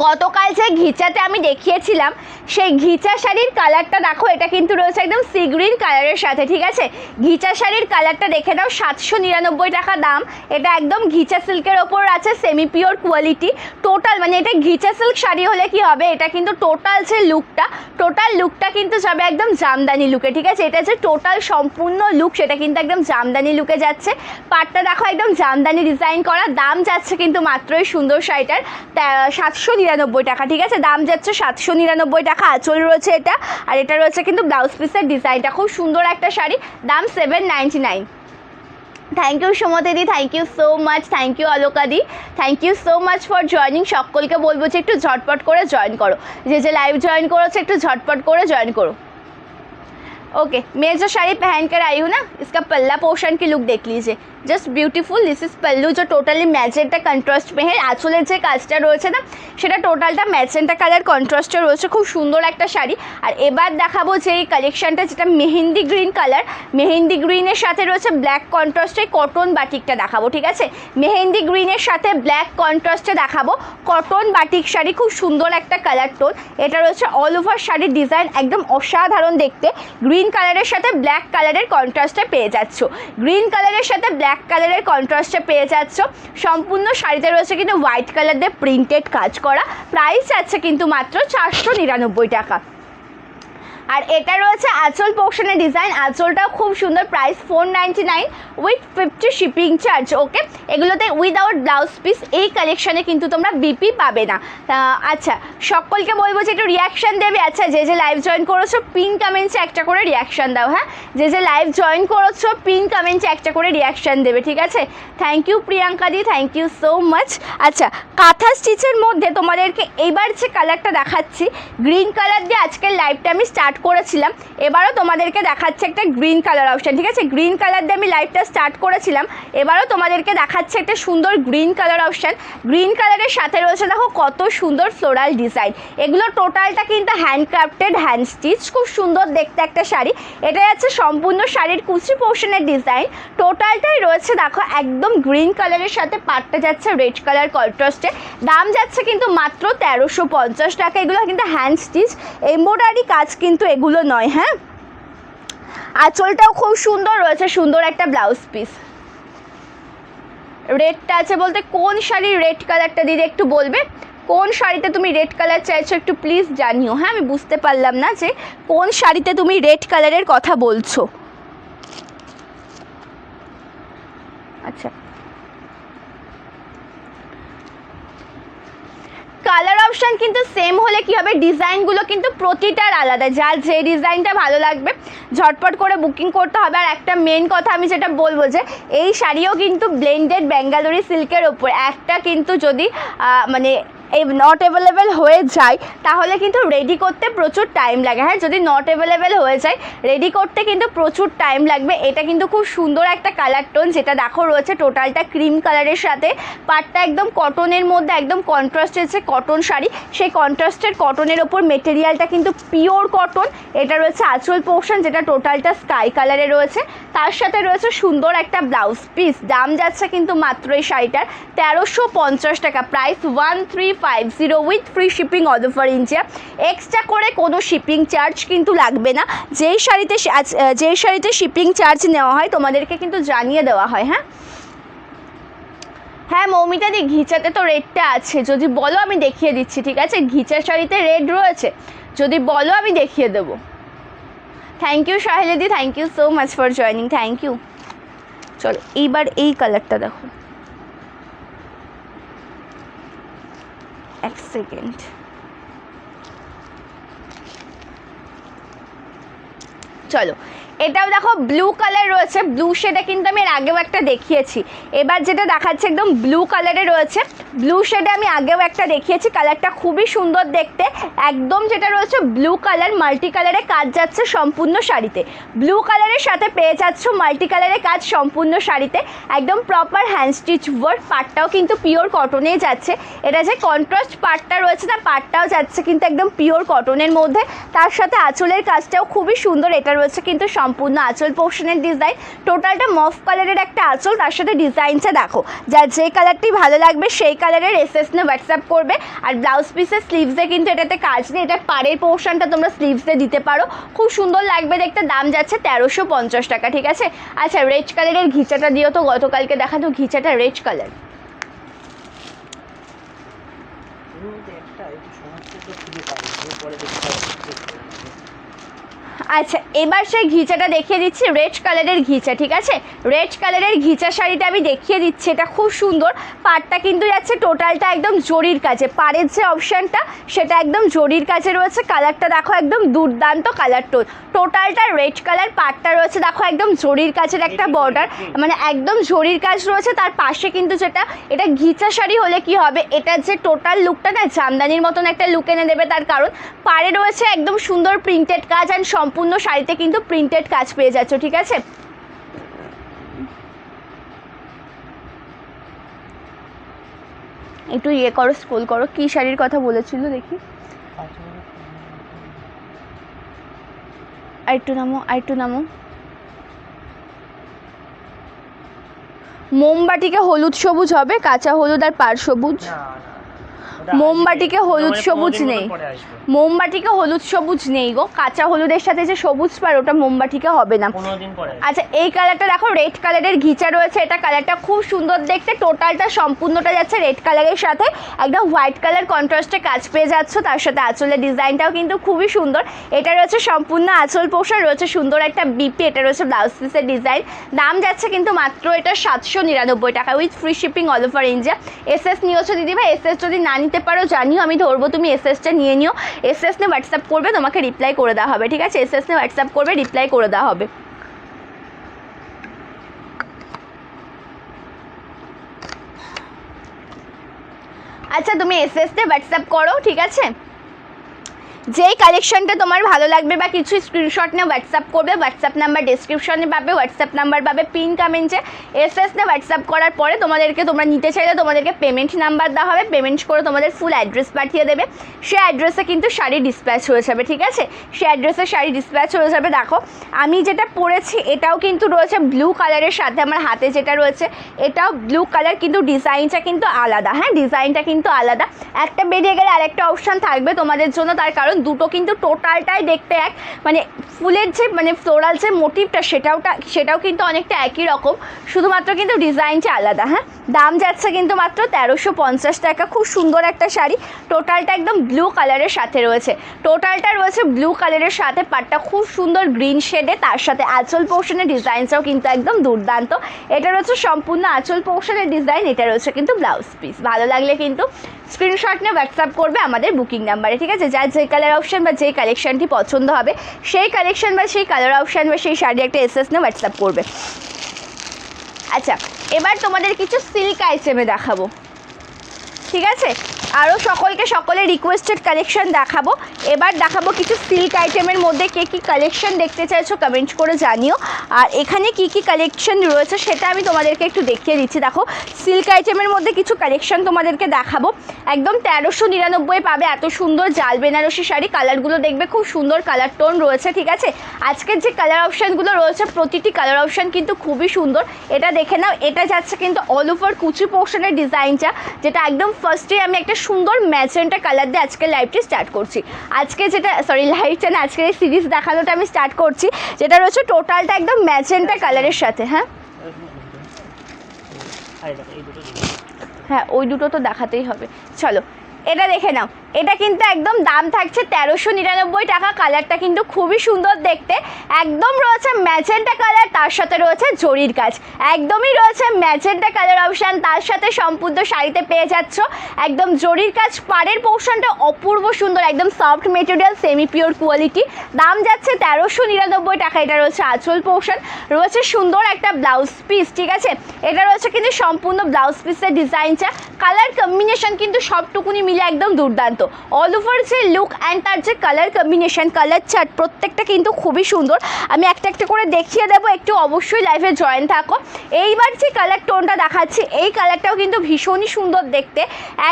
S1: গতকাল যে ঘিচাতে আমি দেখিয়েছিলাম সেই ঘিচা শাড়ির কালারটা দেখো, এটা কিন্তু রয়েছে একদম সি গ্রিন কালারের সাথে, ঠিক আছে? ঘিচা শাড়ির কালারটা দেখে নাও, 799 টাকা দাম। এটা একদম ঘিচা সিল্কের ওপর আছে, সেমি পিওর কোয়ালিটি। টোটাল মানে এটা ঘিচা সিল্ক শাড়ি হলে কি হবে, এটা কিন্তু টোটাল যে লুকটা কিন্তু যাবে একদম জামদানি লুকে, ঠিক আছে? এটা যে টোটাল সম্পূর্ণ লুক সেটা কিন্তু একদম জামদানি লুকে যাচ্ছে। পাটটা দেখো একদম জামদানি ডিজাইন করা, দাম যাচ্ছে কিন্তু মাত্র এই সুন্দর শাড়িটার 799 টাকা, ঠিক আছে? দাম যাচ্ছে 799 টাকা। আঁচল রয়েছে এটা, আর এটা রয়েছে কিন্তু ব্লাউজ পিসের ডিজাইনটা, খুব সুন্দর একটা শাড়ি, দাম 799। থ্যাংক ইউ সুমতিদি, thank you so much, thank you অলোকাদি, thank you so much for joining. সকলকে বলবো যে একটু ঝটপট করে জয়েন করো, যে লাইভ জয়েন করেছে একটু ঝটপট করে জয়েন করো। ओके मैं जो साड़ी पहन कर आई हूँ ना, इसका पल्ला पोर्शन की लुक देख लीजिए, just beautiful. This is pallu, যে টোটালি ম্যাজেন্টা কন্ট্রাস্ট মেহে। আঁচলের যে কাজটা রয়েছে না সেটা টোটালটা ম্যাজেন্টা কালার কন্ট্রাস্টে রয়েছে, খুব সুন্দর একটা শাড়ি। আর এবার দেখাবো যে এই কালেকশানটা, যেটা মেহেন্দি গ্রিন কালার, মেহেন্দি গ্রিনের সাথে রয়েছে ব্ল্যাক কন্ট্রাস্টে কটন বাটিকটা দেখাবো, ঠিক আছে? মেহেন্দি গ্রিনের সাথে ব্ল্যাক কন্ট্রাস্টে দেখাবো কটন বাটিক শাড়ি, খুব সুন্দর একটা কালার টোন। এটা রয়েছে অল ওভার শাড়ির ডিজাইন, একদম অসাধারণ দেখতে। গ্রিন কালারের সাথে ব্ল্যাক কালারের কন্ট্রাস্টে পেয়ে যাচ্ছ, গ্রিন কালারের সাথে ব্ল্যাক কালারের কন্ট্রাস্টে পেয়ে যাচ্ছ। সম্পূর্ণ শাড়িতে রয়েছে কিন্তু হোয়াইট কালার দিয়ে প্রিন্টেড কাজ করা। প্রাইস আছে কিন্তু মাত্র 499 টাকা। আর এটা রয়েছে আঁচল পোর্শনের ডিজাইন, আঁচলটাও খুব সুন্দর, প্রাইস 499 উইথ 50 শিপিং চার্জ। ওকে, এগুলোতে উইদাউট ব্লাউজ পিস। এই কালেকশানে কিন্তু তোমরা বিপি পাবে না। আচ্ছা, সকলকে বলবো যে একটু রিয়াকশান দেবে। আচ্ছা, যে লাইভ জয়েন করেছো পিন কমেন্টসে একটা করে রিয়াকশান দাও। হ্যাঁ, যে লাইভ জয়েন করেছো পিন কমেন্টসে একটা করে রিয়াকশান দেবে, ঠিক আছে? Thank you Priyanka di, thank you so much. আচ্ছা, কাঁথা স্টিচের মধ্যে তোমাদেরকে এইবার যে কালারটা দেখাচ্ছি, গ্রিন কালার দিয়ে আজকের লাইভটা আমি স্টার্ট করেছিলাম, এবারও তোমাদেরকে দেখাচ্ছে একটা গ্রিন কালার অপশান, ঠিক আছে? গ্রিন কালার দিয়ে আমি লাইভটা স্টার্ট করেছিলাম, এবারও তোমাদেরকে দেখাচ্ছে একটা সুন্দর গ্রিন কালার অপশান। গ্রিন কালারের সাথে রয়েছে দেখো কত সুন্দর ফ্লোরাল ডিজাইন। এগুলো টোটালটা কিন্তু হ্যান্ডক্রাফটেড, হ্যান্ড স্টিচ, খুব সুন্দর দেখতে একটা শাড়ি। এটা যাচ্ছে সম্পূর্ণ শাড়ির কুচি পোর্শনের ডিজাইন, টোটালটাই রয়েছে দেখো একদম গ্রিন কালারের সাথে পাটটা যাচ্ছে রেড কালার কন্ট্রাস্টে। দাম যাচ্ছে কিন্তু মাত্র 1350 টাকা। এগুলো কিন্তু হ্যান্ড স্টিচ, এমব্রয়ডারি কাজ কিন্তু এগুলো নয়। হ্যাঁ, আঁচলটাও খুব সুন্দর রয়েছে, সুন্দর একটা ব্লাউজ পিস। রেডটা আছে বলতে কোন শাড়ির রেড কালারটা দিদি একটু বলবে? কোন শাড়িতে তুমি রেড কালার চাইছো একটু প্লিজ জানিও। হ্যাঁ, আমি বুঝতে পারলাম না যে কোন শাড়িতে তুমি রেড কালারের কথা বলছো। আচ্ছা, কালার অপশান কিন্তু সেম হলে কি হবে, ডিজাইনগুলো কিন্তু প্রতিটার আলাদা, যার যে ডিজাইনটা ভালো লাগবে ঝটপট করে বুকিং করতে হবে। আর একটা মেন কথা আমি যেটা বলবো, যে এই শাড়িও কিন্তু ব্লেন্ডেড বেঙ্গালুরি সিল্কের ওপর। একটা কিন্তু যদি মানে এই নট অ্যাভেলেবেল হয়ে যায় তাহলে কিন্তু রেডি করতে প্রচুর টাইম লাগে। হ্যাঁ, যদি নট অ্যাভেলেবেল হয়ে যায় রেডি করতে কিন্তু প্রচুর টাইম লাগবে। এটা কিন্তু খুব সুন্দর একটা কালার টোন, যেটা দেখো রয়েছে টোটালটা ক্রিম কালারের সাথে, পাটটা একদম কটনের মধ্যে, একদম কন্ট্রাস্টের যে কটন শাড়ি সেই কন্ট্রাস্টের কটনের ওপর মেটেরিয়ালটা কিন্তু পিওর কটন। এটা রয়েছে আঁচল পোর্শন, যেটা টোটালটা স্কাই কালারে রয়েছে, তার সাথে রয়েছে সুন্দর একটা ব্লাউজ পিস। দাম যাচ্ছে কিন্তু মাত্র এই শাড়িটার 1350 টাকা, price 1350 with free shipping all over India. Extra করে কোনো শিপিং চার্জ কিন্তু লাগবে না। যেই শাড়িতে শিপিং চার্জ নেওয়া হয় তোমাদেরকে কিন্তু জানিয়ে দেওয়া হয়। হ্যাঁ হ্যাঁ মৌমিতা দি, ঘিচাতে তো রেডটা আছে, যদি বলো আমি দেখিয়ে দিচ্ছি, ঠিক আছে? ঘিচার শাড়িতে রেড রয়েছে, যদি বলো আমি দেখিয়ে দেবো। Thank you Saheli di, thank you so much for joining, thank you. চলো এইবার এই কালারটা দেখো, এক সেকেন্ড। চলো এটাও দেখো ব্লু কালার রয়েছে, ব্লু শেডে কিন্তু আমি এর আগেও একটা দেখিয়েছি। এবার যেটা দেখাচ্ছে একদম ব্লু কালারে রয়েছে, ব্লু শেডে আমি আগেও একটা দেখিয়েছি, কালারটা খুবই সুন্দর দেখতে। একদম যেটা রয়েছে ব্লু কালার, মাল্টি কালারে কাজ যাচ্ছে সম্পূর্ণ শাড়িতে। ব্লু কালারের সাথে পেয়ে যাচ্ছ মাল্টি কালারে কাজ সম্পূর্ণ শাড়িতে, একদম প্রপার হ্যান্ড স্টিচ ওয়ার্ক। পাটটাও কিন্তু পিওর কটনেই যাচ্ছে। এটা যে কন্ট্রাস্ট পাটটা রয়েছে না, পাটটাও যাচ্ছে কিন্তু একদম পিওর কটনের মধ্যে। তার সাথে আঁচলের কাজটাও খুবই সুন্দর। এটা রয়েছে কিন্তু সম্পূর্ণ আঁচল পোর্শনের ডিজাইন, টোটালটা মফ কালারের একটা আঁচল, তার সাথে ডিজাইনটা দেখো। যার যে কালারটি ভালো লাগবে সেই কালারের এসএস নিয়ে হোয়াটসঅ্যাপ করবে। আর ব্লাউজ পিসের স্লিভসে কিন্তু এটাতে কাজ নেই, এটা পাড়ের পোর্শনটা তোমরা স্লিভসে দিতে পারো, খুব সুন্দর লাগবে দেখতে। দাম যাচ্ছে 1350 টাকা, ঠিক আছে। আচ্ছা, রেড কালারের ঘিচাটা দিও তো, গতকালকে দেখানো ঘিচাটা রেড কালার। আচ্ছা, এবার সেই ঘিচাটা দেখিয়ে দিচ্ছি, রেড কালারের ঘিচা, ঠিক আছে। রেড কালারের ঘিচা শাড়িটা আমি দেখিয়ে দিচ্ছি, এটা খুব সুন্দর। পাড়টা কিন্তু যাচ্ছে টোটালটা একদম জরির কাজে, পাড়ের যে অপশানটা সেটা একদম জরির কাজে রয়েছে। কালারটা দেখো একদম দুর্দান্ত কালার টোন, টোটালটা রেড কালার। পাড়টা রয়েছে দেখো একদম জরির কাজের একটা বর্ডার, মানে একদম জরির কাজ রয়েছে। তার পাশে কিন্তু যেটা, এটা ঘিচা শাড়ি হলে কি হবে, এটার যে টোটাল লুকটা না জামদানির মতন একটা লুক এনে দেবে। তার কারণ পাড়ে রয়েছে একদম সুন্দর প্রিন্টেড কাজ, আর সম্পূর্ণ শাড়িতে কিন্তু প্রিন্টেড কাজ পেয়ে যাচ্ছ, ঠিক আছে। একটু ইয়ে করো, স্ক্রল করো, কি শাড়ির কথা বলেছিল দেখি। আর একটু নামো, আর একটু নামো। মোমবাটিকে হলুদ সবুজ হবে, কাঁচা হলুদ আর পাড় সবুজ। মোমবাটিকে হলুদ সবুজ নেই, মোমবাটিকে হলুদ সবুজ নেই গো। কাঁচা হলুদের সাথে যে সবুজ পাড়, ওটা মোমবাটিকে হবে না। আচ্ছা, এই কালারটা দেখো, রেড কালারের ঘিচা রয়েছে। এটা কালারটা খুব সুন্দর দেখতে, টোটালটা সম্পূর্ণটা যাচ্ছে রেড কালারের সাথে, একদম হোয়াইট কালার কন্ট্রাস্টে কাজ পেয়ে যাচ্ছ। তার সাথে আঁচলের ডিজাইনটাও কিন্তু খুবই সুন্দর। এটা রয়েছে সম্পূর্ণ আঁচল পোষা, রয়েছে সুন্দর একটা বিপি। এটা রয়েছে ব্লাউজ পিসের ডিজাইন। দাম যাচ্ছে কিন্তু মাত্র এটা 799 টাকা, with free shipping all over India. SS নিয়েছো দিদিভাই, এসএস যদি না নিতে পারো জানিও, আমি ধরবো, তুমি এসএসটা নিয়ে নিও। এসএস নিয়ে হোয়াটসঅ্যাপ করবে, তোমাকে রিপ্লাই করে দেওয়া হবে, ঠিক আছে। এসএস নিয়ে হোয়াটসঅ্যাপ করবে, রিপ্লাই করে দেওয়া হবে। আচ্ছা, তুমি এসএস নিয়ে হোয়াটসঅ্যাপ করো, ঠিক আছে। যেই কালেকশনটা তোমার ভালো লাগবে বা কিছু স্ক্রিনশট নিয়ে হোয়াটসঅ্যাপ করবে। হোয়াটসঅ্যাপ নাম্বার ডিসক্রিপশনে পাবে, হোয়াটসঅ্যাপ নাম্বার পাবে পিন কমেন্টে। এসএস নিয়ে হোয়াটসঅ্যাপ করার পরে তোমাদেরকে, তোমরা নিতে চাইলে তোমাদেরকে পেমেন্ট নাম্বার দেওয়া হবে, পেমেন্ট করে তোমাদের ফুল অ্যাড্রেস পাঠিয়ে দেবে। সে অ্যাড্রেসে কিন্তু শাড়ি ডিসপ্যাচ হয়ে যাবে, ঠিক আছে। সে অ্যাড্রেসে শাড়ি ডিসপ্যাচ হয়ে যাবে। দেখো, আমি যেটা পরেছি এটাও কিন্তু রয়েছে ব্লু কালারের সাথে, আমার হাতে যেটা রয়েছে এটাও ব্লু কালার, কিন্তু ডিজাইনটা কিন্তু আলাদা। হ্যাঁ, ডিজাইনটা কিন্তু আলাদা, একটা বেরিয়ে গেলে আরেকটা অপশান থাকবে তোমাদের জন্য। তার কারণ দুটো কিন্তু টোটালটাই দেখতে এক, মানে ফুলের যে মানে ফ্লোরাল যে মোটিভটা সেটাও কিন্তু অনেকটা একই রকম, শুধুমাত্র কিন্তু ডিজাইনটা আলাদা। হ্যাঁ, দাম যাচ্ছে কিন্তু মাত্র 1350 টাকা। খুব সুন্দর একটা শাড়ি, টোটালটা একদম ব্লু কালারের সাথে রয়েছে, টোটালটা রয়েছে ব্লু কালারের সাথে। পাটটা খুব সুন্দর গ্রিন শেডে, তার সাথে আঁচল পোর্শনের ডিজাইনটাও কিন্তু একদম দুর্দান্ত। এটা রয়েছে সম্পূর্ণ আঁচল পোর্শনের ডিজাইন, এটা রয়েছে কিন্তু ব্লাউজ পিস। ভালো লাগলে কিন্তু স্ক্রিনশট নিয়ে হোয়াটসঅ্যাপ করবে আমাদের বুকিং নাম্বারে, ঠিক আছে। যার যে কালার অপশান বা যে কালেকশানটি পছন্দ হবে সেই কালেকশান বা সেই কালার অপশান বা সেই শাড়ি একটা এসএস নিয়ে হোয়াটসঅ্যাপ করবে। আচ্ছা, এবার তোমাদের কিছু সিল্ক আইটেমে দেখাবো, ঠিক আছে। আরও সকলের রিকোয়েস্টেড কালেকশন দেখাবো। এবার দেখাবো কিছু সিল্ক আইটেমের মধ্যে কে কী কালেকশন দেখতে চাইছো কমেন্ট করে জানিও। আর এখানে কি কি কালেকশন রয়েছে সেটা আমি তোমাদেরকে একটু দেখিয়ে দিচ্ছি। দেখো, সিল্ক আইটেমের মধ্যে কিছু কালেকশন তোমাদেরকে দেখাবো, একদম 1399 পাবে এত সুন্দর জাল বেনারসি শাড়ি। কালারগুলো দেখবে খুব সুন্দর কালার টোন রয়েছে, ঠিক আছে। আজকের যে কালার অপশানগুলো রয়েছে প্রতিটি কালার অপশান কিন্তু খুবই সুন্দর। এটা দেখে নাও, এটা যাচ্ছে কিন্তু অল ওভার কুচি পোর্শনের ডিজাইনটা, যেটা একদম ফার্স্টে আমি একটা সুন্দর ম্যাজেন্টা কালার দিয়ে আজকে লাইভটি স্টার্ট করছি। আজকে যেটা লাইভটা না, আজকের এই সিরিজ দেখানোটা আমি স্টার্ট করছি, যেটা রয়েছে টোটালটা একদম ম্যাজেন্টা কালারের সাথে। হ্যাঁ হ্যাঁ, ওই দুটো তো দেখাতেই হবে। চলো, এটা দেখে নাও, এটা কিন্তু একদম দাম থাকছে 1399 টাকা। কালারটা কিন্তু খুবই সুন্দর দেখতে, একদম রয়েছে ম্যাজেন্টা কালার, তার সাথে রয়েছে জরির কাজ, একদমই রয়েছে ম্যাজেন্টা কালার অপশান, তার সাথে সম্পূর্ণ শাড়িতে পেয়ে যাচ্ছ একদম জরির কাজ। পাড়ের পোর্শনটা অপূর্ব সুন্দর, একদম soft material, semi pure quality. দাম যাচ্ছে 1399 টাকা। এটা রয়েছে আঁচল পোর্শন, রয়েছে সুন্দর একটা ব্লাউজ পিস, ঠিক আছে। এটা রয়েছে কিন্তু সম্পূর্ণ ব্লাউজ পিসের ডিজাইনটা, কালার কম্বিনেশন কিন্তু সবটুকুনি মিলে একদম দুর্দান্ত। অল ওভার যে লুক অ্যান্ড তার যে কালার কম্বিনেশন, কালার চার্ট প্রত্যেকটা কিন্তু খুবই সুন্দর। আমি একটা একটা করে দেখিয়ে দেবো, একটু অবশ্যই লাইভে জয়েন থাকো। এইবার যে কালার টোনটা দেখাচ্ছি, এই কালারটাও কিন্তু ভীষণই সুন্দর দেখতে,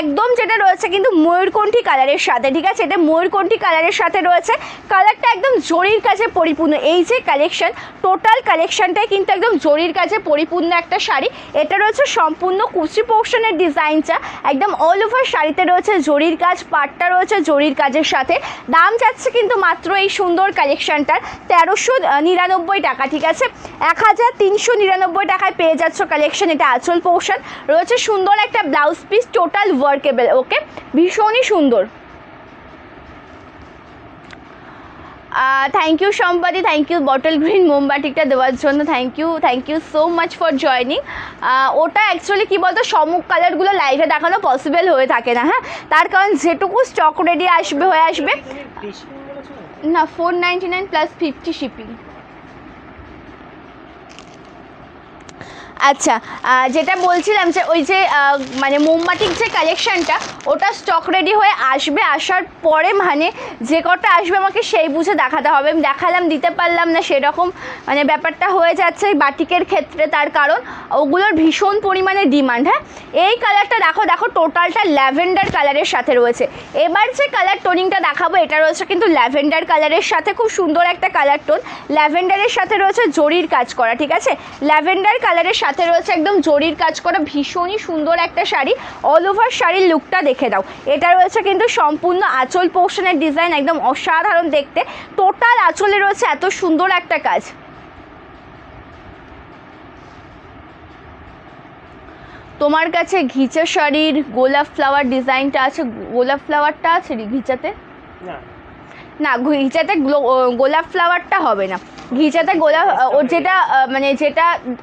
S1: একদম যেটা রয়েছে কিন্তু ময়ূরকণ্ঠী কালারের সাথে, ঠিক আছে। এটা ময়ূরকণ্ঠী কালারের সাথে রয়েছে, কালারটা একদম জরির কাছে পরিপূর্ণ। এই যে কালেকশন, টোটাল কালেকশনটাই কিন্তু একদম জরির কাছে পরিপূর্ণ একটা শাড়ি। এটা রয়েছে সম্পূর্ণ কুচি পোর্শনের ডিজাইনটা, একদম অল ওভার শাড়িতে রয়েছে জরির কাজ, পাটটা রয়েছে জরির কাজের সাথে। দাম যাচ্ছে কিন্তু মাত্র এই সুন্দর কালেকশনটার 1399 টাকা, ঠিক আছে। 1399 টাকায় পেয়ে যাচ্ছ কালেকশন। এটা আঁচল পোর্শন, রয়েছে সুন্দর একটা blouse piece, total workable, okay, ভীষণই সুন্দর। থ্যাংক ইউ সম্পাদি, থ্যাংক ইউ বটল গ্রিন মোমবাটিকটা দেওয়ার জন্য, thank you so much for joining. ওটা অ্যাকচুয়ালি কী বলতো, সম্মুখ কালারগুলো লাইভে দেখানো পসিবল হয়ে থাকে না, হ্যাঁ, তার কারণ যেটুকু স্টক রেডি হয়ে আসবে না। 499 প্লাস 50 শিপিং। আচ্ছা, যেটা বলছিলাম যে ওই যে মানে মোমবাটিক যে কালেকশানটা, ওটা স্টক রেডি হয়ে আসবে, আসার পরে মানে যে কটা আসবে আমাকে সেই বুঝে দেখাতে হবে। আমি দেখালাম, দিতে পারলাম না, সেরকম মানে ব্যাপারটা হয়ে যাচ্ছে বাটিকের ক্ষেত্রে, তার কারণ ওগুলোর ভীষণ পরিমাণে ডিমান্ড। হ্যাঁ, এই কালারটা দেখো, টোটালটা ল্যাভেন্ডার কালারের সাথে রয়েছে। এবার যে কালার টোনিংটা দেখাবো, এটা রয়েছে কিন্তু ল্যাভেন্ডার কালারের সাথে, খুব সুন্দর একটা কালার টোন, ল্যাভেন্ডারের সাথে রয়েছে জরির কাজ করা, ঠিক আছে। ল্যাভেন্ডার কালারের সাথে রয়েছে একদম জরির কাজ করা, ভীষণই সুন্দর একটা শাড়ি। অল ওভার শাড়ির লুকটা দেখে দাও। এটা রয়েছে কিন্তু সম্পূর্ণ আঁচল পোর্শনের ডিজাইন, একদম অসাধারণ দেখতে, টোটাল আঁচলে রয়েছে এত সুন্দর একটা কাজ। তোমার কাছে ঘিচা শাড়ির গোলাপ ফ্লাওয়ার ডিজাইনটা আছে? গোলাপ ফ্লাওয়ারটা আছে ঘিচাতে? না, ঘিচাতে গোলাপ ফ্লাওয়ারটা হবে না। ঘিচাতে গোলাপ, ওর যেটা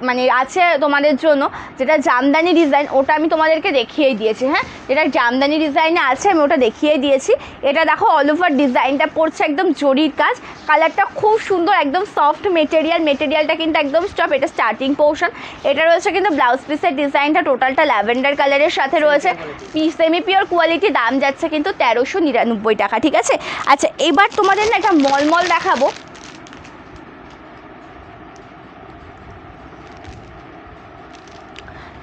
S1: মানে আছে তোমাদের জন্য, যেটা জামদানি ডিজাইন, ওটা আমি তোমাদেরকে দেখিয়ে দিয়েছি। হ্যাঁ, যেটা জামদানি ডিজাইনে আছে আমি ওটা দেখিয়ে দিয়েছি। এটা দেখো অল ওভার ডিজাইনটা পড়ছে একদম জরির কাজ, কালারটা খুব সুন্দর, একদম সফট মেটেরিয়ালটা কিন্তু একদম স্টপ। এটা স্টার্টিং পোর্শন, এটা রয়েছে কিন্তু ব্লাউজ পিসের ডিজাইনটা, টোটালটা ল্যাভেন্ডার কালারের সাথে রয়েছে, সেমি পিওর কোয়ালিটি। দাম যাচ্ছে কিন্তু 1399 টাকা, ঠিক আছে। আচ্ছা, এবার তোমাদের না একটা মলমল দেখাবো।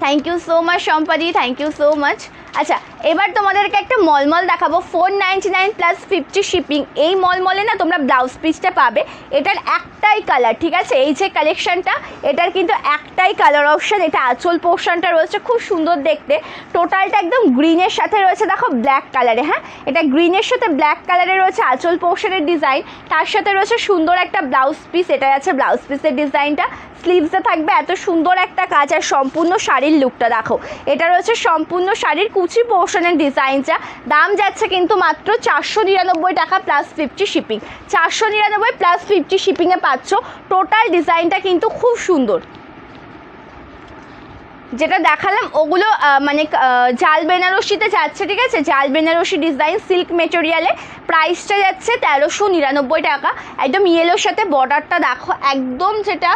S1: থ্যাংক ইউ সো মাচ সম্পাদি, থ্যাংক ইউ সো মাচ। আচ্ছা, এবার তোমাদেরকে একটা মলমল দেখাবো, 499 প্লাস 50 শিপিং। এই মলমলে না তোমরা ব্লাউজ পিসটা পাবে, এটার একটাই কালার, ঠিক আছে। এই যে কালেকশনটা, এটার কিন্তু একটাই কালার অপশান। এটা আঁচল পোর্শনটা রয়েছে খুব সুন্দর দেখতে, টোটালটা একদম গ্রিনের সাথে রয়েছে, দেখো ব্ল্যাক কালারে। হ্যাঁ, এটা গ্রিনের সাথে ব্ল্যাক কালারে রয়েছে আঁচল পোর্শনের ডিজাইন, তার সাথে রয়েছে সুন্দর একটা ব্লাউজ পিস। এটা আছে ব্লাউজ পিসের ডিজাইনটা, স্লিভসে থাকবে এত সুন্দর একটা কাজ, আর সম্পূর্ণ শাড়ির লুকটা দেখো। এটা রয়েছে সম্পূর্ণ শাড়ির কুচি পোর্শনের ডিজাইনটা। দাম যাচ্ছে কিন্তু মাত্র 499 টাকা প্লাস 50 শিপিং। 499 প্লাস 50 শিপিংয়ে পাচ্ছ। টোটাল ডিজাইনটা কিন্তু খুব সুন্দর। যেটা দেখালাম ওগুলো মানে জাল বেনারসিতে যাচ্ছে, ঠিক আছে। জাল বেনারসি ডিজাইন, সিল্ক মেটেরিয়ালে, প্রাইসটা যাচ্ছে 1399 টাকা। একদম ইয়েলোর সাথে বর্ডারটা দেখো, একদম যেটা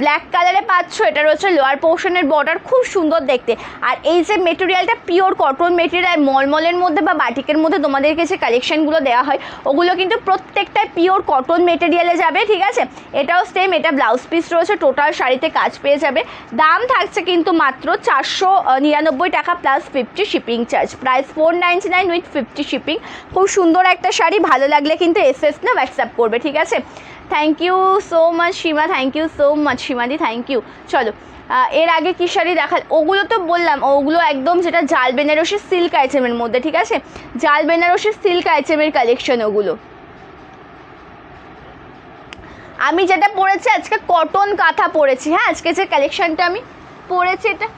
S1: ব্ল্যাক কালারে পাচ্ছ, এটা রয়েছে লোয়ার পোর্শনের বর্ডার, খুব সুন্দর দেখতে। আর এই যে মেটেরিয়ালটা পিওর কটন মেটেরিয়াল, মলমলের মধ্যে বা বাটিকের মধ্যে তোমাদেরকে যে কালেকশানগুলো দেওয়া হয়, ওগুলো কিন্তু প্রত্যেকটাই পিওর কটন মেটেরিয়ালে যাবে, ঠিক আছে। এটাও সেম, এটা ব্লাউজ পিস রয়েছে, টোটাল শাড়িতে কাজ পেয়ে যাবে। দাম থাকছে কিন্তু মাত্র 499 টাকা plus 50 shipping charge. Price 499 with 50 shipping. খুব সুন্দর একটা শাড়ি, ভালো লাগলে কিন্তু এসএস না হোয়াটসঅ্যাপ করবে, ঠিক আছে। Thank you so much Seema, thank you so much সীমাদি, থ্যাংক ইউ। চলো, এর আগে কী শাড়ি দেখাল, ওগুলো তো বললাম, ওগুলো একদম যেটা জাল বেনারসি সিল্ক আইটেমের মধ্যে, ঠিক আছে। জাল বেনারসি সিল্ক আইটেমের কালেকশন ওগুলো। আমি যেটা পরেছি আজকে কটন কাঁথা পরেছি। হ্যাঁ, আজকে যে কালেকশনটা আমি পরেছি, এটা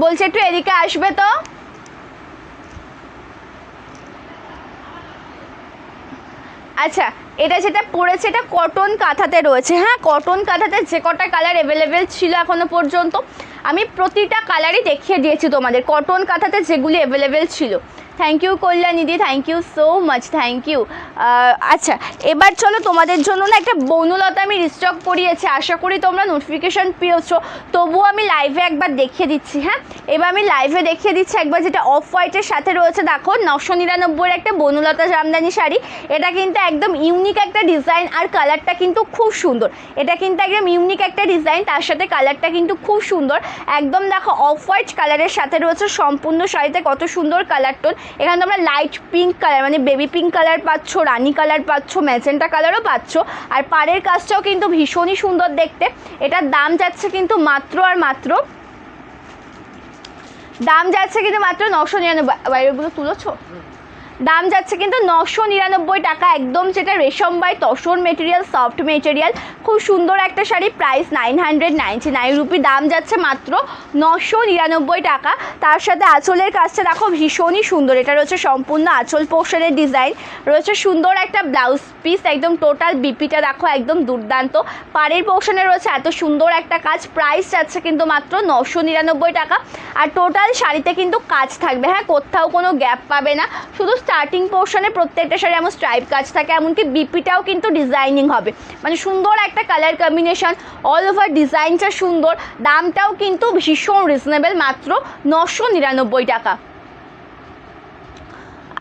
S1: বলছে একটু এদিকে আসবে তো। আচ্ছা, এটা যেটা পড়েছে এটা কটন কাঁথাতে রয়েছে। হ্যাঁ, কটন কাঁথাতে যে কটা কালার অ্যাভেলেবেল ছিল এখনো পর্যন্ত আমি প্রতিটা কালারই দেখিয়ে দিয়েছি তোমাদের, কটন কাঁথাতে যেগুলি অ্যাভেলেবেল ছিল। থ্যাংক ইউ কল্যাণীদি, thank you so much, thank you. আচ্ছা, এবার চলো তোমাদের জন্য না একটা বনলতা আমি রিস্টক করিয়েছি, আশা করি তোমরা নোটিফিকেশান পেয়েছো, তবুও আমি লাইভে একবার দেখিয়ে দিচ্ছি। হ্যাঁ, এবার আমি লাইভে দেখিয়ে দিচ্ছি একবার, যেটা অফ হোয়াইটের সাথে রয়েছে। দেখো 999 একটা বনলতা জামদানি শাড়ি, এটা কিন্তু একদম ইউনিক একটা ডিজাইন, আর কালারটা কিন্তু খুব সুন্দর। এটা কিন্তু একদম ইউনিক একটা ডিজাইন, তার সাথে কালারটা কিন্তু খুব সুন্দর। একদম দেখো অফ হোয়াইট কালারের সাথে রয়েছে সম্পূর্ণ শাড়িতে, কত সুন্দর কালার টোন। এখানে তোমরা লাইট পিঙ্ক কালার মানে বেবি পিঙ্ক কালার পাচ্ছ, রানি কালার পাচ্ছ, ম্যাজেন্টা কালারও পাচ্ছ। আর পাড়ের কাজটাও কিন্তু ভীষণই সুন্দর দেখতে। এটার দাম যাচ্ছে কিন্তু মাত্র 999। বাইরেগুলো তুলেছো? দাম যাচ্ছে কিন্তু 999 টাকা, একদম যেটা রেশম by tussar material, soft material, খুব সুন্দর একটা শাড়ি। প্রাইস 999 রুপি, দাম যাচ্ছে মাত্র 999 টাকা। তার সাথে আঁচলের কাজটা দেখো ভীষণই সুন্দর, এটা রয়েছে সম্পূর্ণ আঁচল পোর্শনের ডিজাইন, রয়েছে সুন্দর একটা ব্লাউজ পিস, একদম টোটাল বিপিটা দেখো একদম দুর্দান্ত। পাড়ের পোর্শনে রয়েছে এত সুন্দর একটা কাজ, প্রাইস যাচ্ছে কিন্তু মাত্র 999 টাকা। আর টোটাল শাড়িতে কিন্তু কাজ থাকবে, হ্যাঁ, কোথাও কোনো গ্যাপ পাবে না, শুধু স্টার্টিং পোর্শনে প্রত্যেকটা শাড়ি এমন স্ট্রাইপ কাজ থাকে, এমনকি বিপিটাও কিন্তু ডিজাইনিং হবে, মানে সুন্দর একটা কালার কম্বিনেশন, অল ওভার ডিজাইনটা সুন্দর। দামটাও কিন্তু ভীষণ রিজনেবল, মাত্র 999 টাকা।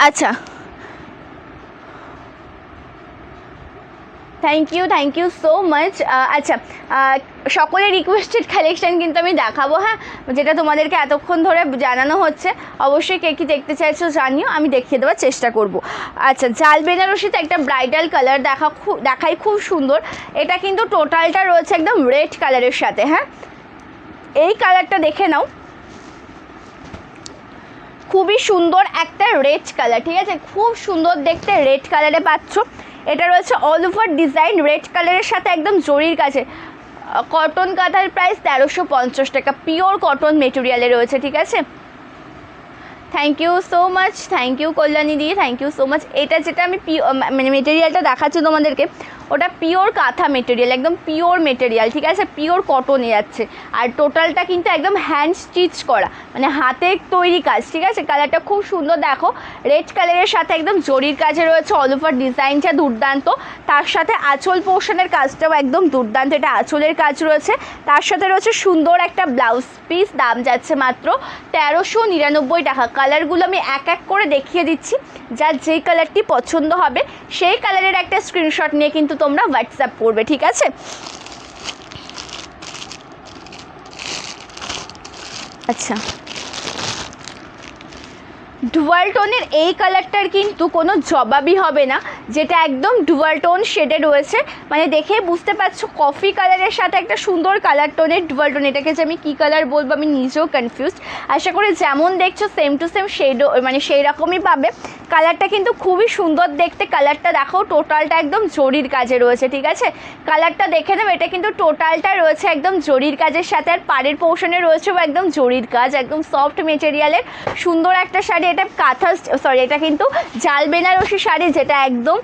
S1: আচ্ছা, থ্যাংক ইউ সো মাচ। আচ্ছা, সকলের রিকোয়েস্টেড কালেকশান কিন্তু আমি দেখাবো, হ্যাঁ, যেটা তোমাদেরকে এতক্ষণ ধরে জানানো হচ্ছে। অবশ্যই কে কী দেখতে চাইছো জানিও, আমি দেখিয়ে দেওয়ার চেষ্টা করব। আচ্ছা, জাল বেনারসিতে একটা ব্রাইডাল কালার দেখাই, খুব সুন্দর। এটা কিন্তু টোটালটা রয়েছে একদম রেড কালারের সাথে। হ্যাঁ, এই কালারটা দেখে নাও, খুবই সুন্দর একটা রেড কালার, ঠিক আছে, খুব সুন্দর দেখতে রেড কালারে পাচ্ছ। এটা রয়েছে অল ওভার ডিজাইন রেড কালারের সাথে একদম জরির কাছে। কটন কাঁথার প্রাইস 1350 টাকা, পিওর কটন মেটেরিয়ালে রয়েছে, ঠিক আছে। Thank you so much, thank you Kalyani di, thank you so much. এটা যেটা আমি মানে মেটেরিয়ালটা দেখাচ্ছি তোমাদেরকে, ওটা পিওর কাঁথা মেটেরিয়াল, একদম পিওর মেটেরিয়াল, ঠিক আছে, পিওর কটনে যাচ্ছে। আর টোটালটা কিন্তু একদম হ্যান্ড স্টিচ করা, মানে হাতে তৈরি কাজ, ঠিক আছে। কালারটা খুব সুন্দর দেখো, রেড কালারের সাথে একদম জরির কাজে রয়েছে, অল ওভার ডিজাইনটা দুর্দান্ত। তার সাথে আঁচল পোর্শনের কাজটাও একদম দুর্দান্ত, এটা আঁচলের কাজ রয়েছে। তার সাথে রয়েছে সুন্দর একটা ব্লাউজ পিস, দাম যাচ্ছে মাত্র 1399 টাকা। কালারগুলো আমি এক এক করে দেখিয়ে দিচ্ছি, যার যেই কালারটি পছন্দ হবে সেই কালারের একটা স্ক্রিনশট নিয়ে কিন্তু তোমরা হোয়াটসঅ্যাপ করবে, ঠিক আছে। আচ্ছা, ডুয়াল টোনের এই কালারটার কিন্তু কোনো জবাবই হবে না, যেটা একদম ডুয়াল টোন শেডে রয়েছে, মানে দেখে বুঝতে পারছো কফি কালারের সাথে একটা সুন্দর কালার টোনের ডুয়াল টোন। এটাকে যে আমি কী কালার বলবো আমি নিজেও কনফিউজড। আশা করি যেমন দেখছো সেম টু সেম শেডও মানে সেই রকমই পাবে। কালারটা কিন্তু খুবই সুন্দর দেখতে, কালারটা দেখো টোটালটা একদম জরির কাজে রয়েছে, ঠিক আছে। কালারটা দেখে নেবে, এটা কিন্তু টোটালটা রয়েছে একদম জরির কাজের সাথে, আর পাড়ের পোর্শনে রয়েছে একদম জরির কাজ, একদম সফট মেটেরিয়ালের সুন্দর একটা শাড়ি। এটা কাঁথা এটা কিন্তু জাল বেনারসি শাড়ি, যেটা একদম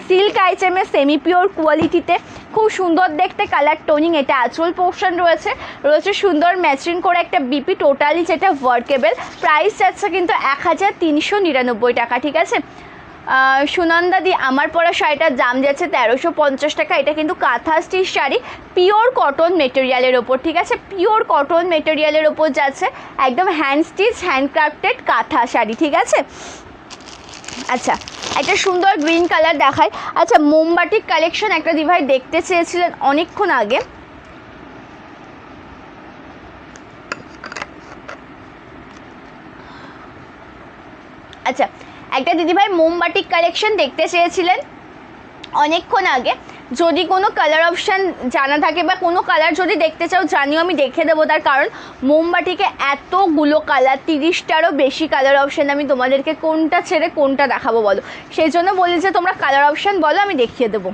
S1: সিল্ক আইটেমে সেমি পিওর কোয়ালিটিতে, খুব সুন্দর দেখতে কালার টোনিং। এটা আঁচল পোর্শন রয়েছে সুন্দর ম্যাচিং করে একটা বিপি, টোটালি যেটা ওয়ার্কেবল। প্রাইস যাচ্ছে কিন্তু 1399 টাকা, ঠিক আছে। সুনন্দা দি, আমার পরা শাড়িটার দাম যাচ্ছে 1350 টাকা। এটা কিন্তু কাঁথা স্টিচ শাড়ি, পিওর কটন মেটেরিয়ালের ওপর, ঠিক আছে, পিওর কটন মেটেরিয়ালের ওপর যাচ্ছে, একদম হ্যান্ড স্টিচ হ্যান্ডক্রাফটেড কাঁথা শাড়ি, ঠিক আছে। আচ্ছা, একটা সুন্দর গ্রিন কালার দেখায়। আচ্ছা, মোমবাটিক কালেকশন একটা দিভাই দেখতে চেয়েছিলেন অনেকক্ষণ আগে। আচ্ছা, একটা দিদিভাই মোমবাটিক কালেকশন দেখতে চেয়েছিলেন অনেকক্ষণ আগে। যদি কোনো কালার অপশান জানা থাকে বা কোনো কালার যদি দেখতে চাও জানিও, আমি দেখে দেবো। তার কারণ মোমবাটিকে এতগুলো কালার, 30টারও বেশি কালার অপশান, আমি তোমাদেরকে কোনটা ছেড়ে কোনটা দেখাবো বলো, সেই জন্য বলি যে তোমরা কালার অপশান বলো, আমি দেখিয়ে দেবো।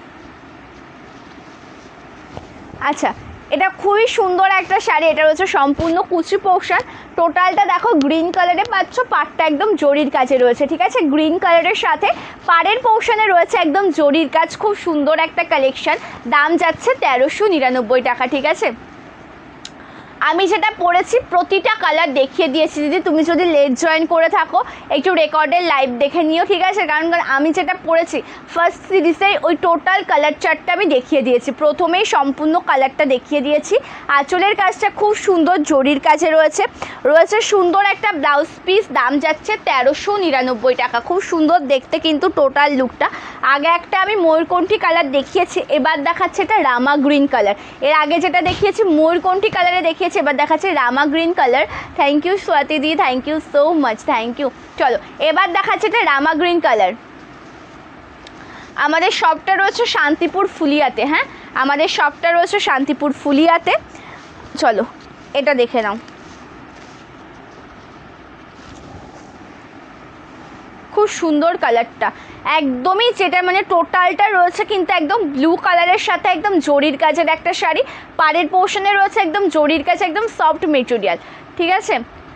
S1: আচ্ছা, এটা খুবই সুন্দর একটা শাড়ি, এটা রয়েছে সম্পূর্ণ কুচি পোর্শন। টোটালটা দেখো গ্রিন কালারে পাচ্ছ, পাড়টা একদম জরির কাজে রয়েছে, ঠিক আছে। গ্রিন কালারের সাথে পাড়ের পোর্শনে রয়েছে একদম জরির কাজ, খুব সুন্দর একটা কালেকশন। দাম যাচ্ছে 1399 টাকা, ঠিক আছে। আমি যেটা পরেছি প্রতিটা কালার দেখিয়ে দিয়েছি দিদি, তুমি যদি লেট জয়েন করে থাকো একটু রেকর্ডের লাইভ দেখে নিও, ঠিক আছে। কারণ আমি যেটা পরেছি ফার্স্ট সিরিজে ওই টোটাল কালার চার্টটা আমি দেখিয়ে দিয়েছি, প্রথমেই সম্পূর্ণ কালারটা দেখিয়ে দিয়েছি। আঁচলের কাজটা খুব সুন্দর জরির কাজে রয়েছে, রয়েছে সুন্দর একটা ব্লাউজ পিস। দাম যাচ্ছে 1399 টাকা, খুব সুন্দর দেখতে কিন্তু টোটাল লুকটা। আগে একটা আমি ময়ূরকণ্ঠী কালার দেখিয়েছি, এবার দেখাচ্ছে এটা রামা গ্রিন কালার। এর আগে যেটা দেখিয়েছি ময়ূরকণ্ঠী কালারে দেখিয়েছি, এবার দেখাচ্ছে rama green colour. Thank you Swati দি, thank you so much, thank you. চলো এবার দেখাচ্ছে এটা রামা গ্রিন কালার। আমাদের শপটা রয়েছে শান্তিপুর ফুলিয়াতে, হ্যাঁ আমাদের শপটা রয়েছে শান্তিপুর ফুলিয়াতে। চলো এটা দেখে নাও, খুব সুন্দর কালারটা, একদমই যেটা মানে টোটালটা রয়েছে কিন্তু একদম ব্লু কালারের সাথে একদম জরির কাজের একটা শাড়ি। পাড়ের পোর্শনে রয়েছে একদম জরির কাজ, একদম সফট মেটেরিয়াল, ঠিক আছে।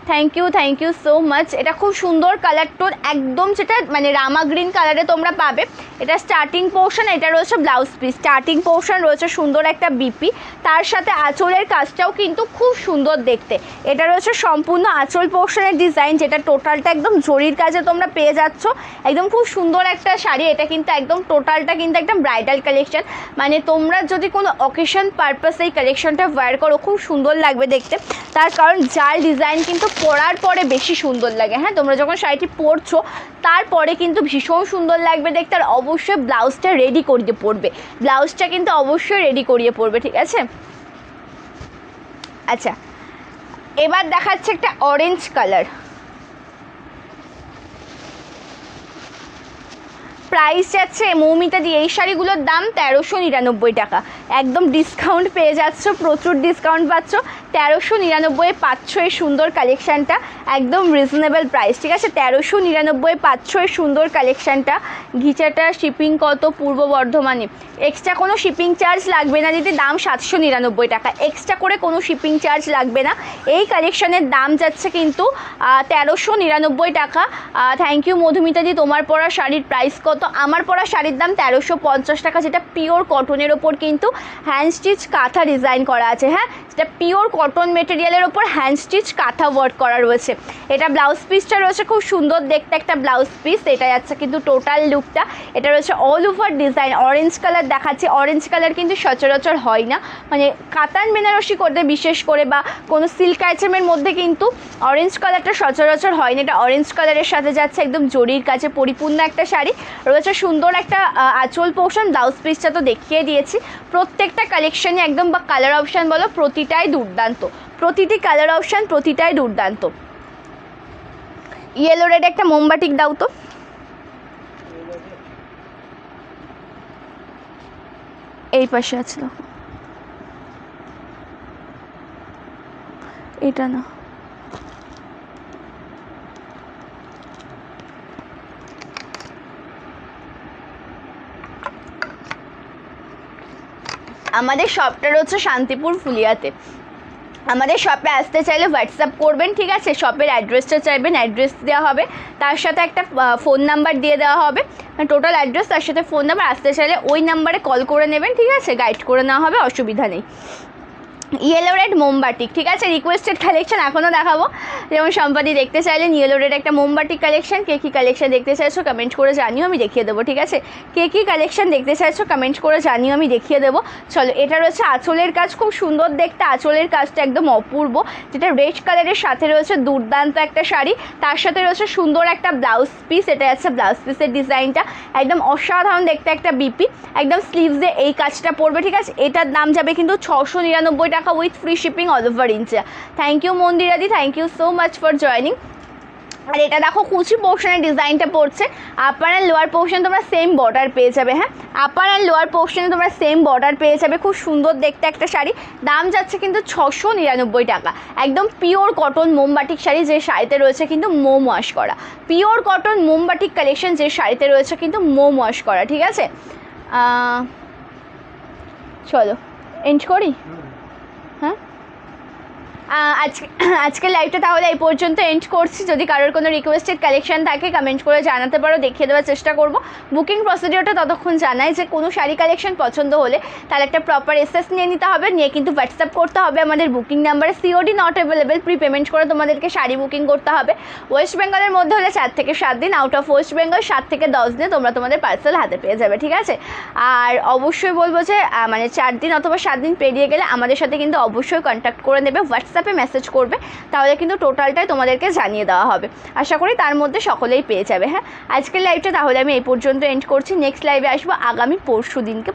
S1: Thank you so much. এটা খুব সুন্দর কালার টোন, একদম যেটা মানে রামা গ্রিন কালারে তোমরা পাবে। এটা স্টার্টিং পোর্শন, এটা রয়েছে ব্লাউজ পিস। স্টার্টিং পোর্শন রয়েছে সুন্দর একটা বিপি, তার সাথে আঁচলের কাজটাও কিন্তু খুব সুন্দর দেখতে। এটা রয়েছে সম্পূর্ণ আঁচল পোর্শনের ডিজাইন, যেটা টোটালটা একদম জরির কাজে তোমরা পেয়ে যাচ্ছ। একদম খুব সুন্দর একটা শাড়ি, এটা কিন্তু একদম টোটালটা কিন্তু একদম ব্রাইডাল কালেকশন। মানে তোমরা যদি কোনো অকেশন পারপাস এই কালেকশনটা ওয়্যার করো খুব সুন্দর লাগবে দেখতে, তার কারণ জাল ডিজাইন কিন্তু পরার পরে বেশি সুন্দর লাগে। হ্যাঁ তোমরা যখন শাড়িটি পরছো তারপরে কিন্তু ভীষণ সুন্দর লাগবে দেখতে। আর অবশ্যই ব্লাউজটা রেডি করিয়ে পরবে, ব্লাউজটা কিন্তু অবশ্যই রেডি করিয়ে পরবে, ঠিক আছে। আচ্ছা এবার দেখাচ্ছে একটা অরেঞ্জ কালার। প্রাইস যাচ্ছে মৌমিতা দিয়ে এই শাড়িগুলোর দাম 1399 টাকা, একদম ডিসকাউন্ট পেয়ে যাচ্ছ, প্রচুর ডিসকাউন্ট পাচ্ছ। 1399 পাচ্ছ এই সুন্দর কালেকশানটা, একদম রিজনেবল প্রাইস, ঠিক আছে। 1399 পাচ্ছ এই সুন্দর কালেকশানটা। ঘিচাটা শিপিং কত পূর্ব বর্ধমানে? এক্সট্রা কোনো শিপিং চার্জ লাগবে না দিদি, দাম 799 টাকা, এক্সট্রা করে কোনো শিপিং চার্জ লাগবে না। এই কালেকশানের দাম যাচ্ছে কিন্তু 1399 টাকা। থ্যাংক ইউ মধুমিতা দি। তোমার পরা শাড়ির প্রাইস কত? আমার পরা শাড়ির দাম 1350 টাকা, যেটা পিওর কটনের ওপর কিন্তু হ্যান্ড স্টিচ কাঁথা ডিজাইন করা আছে। হ্যাঁ যেটা পিওর কটন মেটেরিয়ালের ওপর হ্যান্ড স্টিচ কাঁথা ওয়ার্ক করা রয়েছে। এটা ব্লাউজ পিসটা রয়েছে খুব সুন্দর দেখতে একটা ব্লাউজ পিস, এটা যাচ্ছে কিন্তু টোটাল লুকটা। এটা রয়েছে all over design, orange colour দেখাচ্ছে। অরেঞ্জ কালার কিন্তু সচরাচর হয় না, মানে কাতান বেনারসি করতে বিশেষ করে বা কোনো সিল্ক আইটেমের মধ্যে কিন্তু অরেঞ্জ কালারটা সচরাচর হয় না। এটা অরেঞ্জ কালারের সাথে যাচ্ছে একদম জরির কাছে পরিপূর্ণ একটা শাড়ি, রয়েছে সুন্দর একটা আঁচল পোর্শন। ব্লাউজ পিসটা তো দেখিয়ে দিয়েছি। প্রত্যেকটা কালেকশানে একদম বা কালার অপশান বলো প্রতিটাই দুর্দান্ত, প্রতিটি কালার অপশান প্রতিটাই দুর্দান্ত। ইয়েলো রেড একটা মোমবাটিক দাও তো, এই পাশে আছে না, এটা না, আমাদের শপটা রয়েছে শান্তিপুর ফুলিয়াতে। আমাদের শপে আসতে চাইলে হোয়াটসঅ্যাপ করবেন, ঠিক আছে। শপের অ্যাড্রেসটা চাইবেন, অ্যাড্রেস দেওয়া হবে, তার সাথে একটা ফোন নাম্বার দিয়ে দেওয়া হবে, টোটাল অ্যাড্রেস তার সাথে ফোন নাম্বার। আসতে চাইলে ওই নাম্বারে কল করে নেবেন, ঠিক আছে, গাইড করে নেওয়া হবে, অসুবিধা নেই। ইয়েলো রেড মোমবাটিক, ঠিক আছে। রিকোয়েস্টেড কালেকশন এখনও দেখাবো, যেমন সম্পাদি দেখতে চাইলেন ইয়েলো রেড একটা মোমবাটিক কালেকশন। কে কী কালেকশন দেখতে চাইছো কমেন্ট করে জানিও, আমি দেখিয়ে দেবো, ঠিক আছে। কে কী কালেকশন দেখতে চাইছো কমেন্ট করে জানিও, আমি দেখিয়ে দেবো। চলো এটা রয়েছে আঁচলের কাজ, খুব সুন্দর দেখতে আঁচলের কাজটা একদম অপূর্ব, যেটা রেড কালারের সাথে রয়েছে দুর্দান্ত একটা শাড়ি, তার সাথে রয়েছে সুন্দর একটা ব্লাউজ পিস। এটা আছে ব্লাউজ পিসের ডিজাইনটা একদম অসাধারণ দেখতে একটা বিপি, একদম স্লিভসে এই কাজটা পড়বে, ঠিক আছে। এটার দাম যাবে কিন্তু 699 টাকা with free shipping all over India. Thank you মন্দিরাদি, thank you so much for joining. আর এটা দেখো কুচি পোর্শনের ডিজাইনটা পড়ছে, আপার অ্যান্ড লোয়ার পোর্শন তোমরা সেম বর্ডার পেয়ে যাবে। হ্যাঁ আপার অ্যান্ড লোয়ার পোর্শনে তোমরা সেম বর্ডার পেয়ে যাবে, খুব সুন্দর দেখতে একটা শাড়ি। দাম যাচ্ছে কিন্তু 699 টাকা, একদম পিওর কটন মোমবাটিক শাড়ি, যে শাড়িতে রয়েছে কিন্তু মোম ওয়াশ করা, পিওর কটন মোমবাটিক কালেকশন, যে শাড়িতে রয়েছে কিন্তু মোম ওয়াশ করা, ঠিক আছে। চলো এন্ড করি। আজকের লাইভটা তাহলে এই পর্যন্ত এন্ড করছি। যদি কারোর কোনো রিকোয়েস্টেড কালেকশন থাকে কমেন্ট করে জানাতে পারো, দেখিয়ে দেওয়ার চেষ্টা করব। বুকিং প্রসিডিওরটা ততক্ষণ জানাই যে কোনো শাড়ি কালেকশন পছন্দ হলে তার একটা প্রপার এসএস নিয়ে নিতে হবে, নিয়ে কিন্তু হোয়াটসঅ্যাপ করতে হবে আমাদের বুকিং নাম্বারে। COD not available, pre payment করে তোমাদেরকে শাড়ি বুকিং করতে হবে। ওয়েস্ট বেঙ্গলের মধ্যে হলে 4 থেকে 7 দিন, আউট অফ ওয়েস্ট বেঙ্গল 7 থেকে 10 দিনে তোমরা তোমাদের পার্সেল হাতে পেয়ে যাবে, ঠিক আছে। আর অবশ্যই বলবো যে মানে 4 দিন অথবা 7 দিন পেরিয়ে গেলে আমাদের সাথে কিন্তু অবশ্যই কন্ট্যাক্ট করে নেবে, হোয়াটসঅ্যাপে মেসেজ করবে, তাহলে কিন্তু টোটালটাই তোমাদেরকে জানিয়ে দেওয়া হবে। আশা করি তার মধ্যে সকলেই পেয়ে যাবে। হ্যাঁ, আজকের লাইভটা তাহলে আমি এই পর্যন্ত এন্ড করছি। নেক্সট লাইভে আসবো আগামী পরশু দিনকে।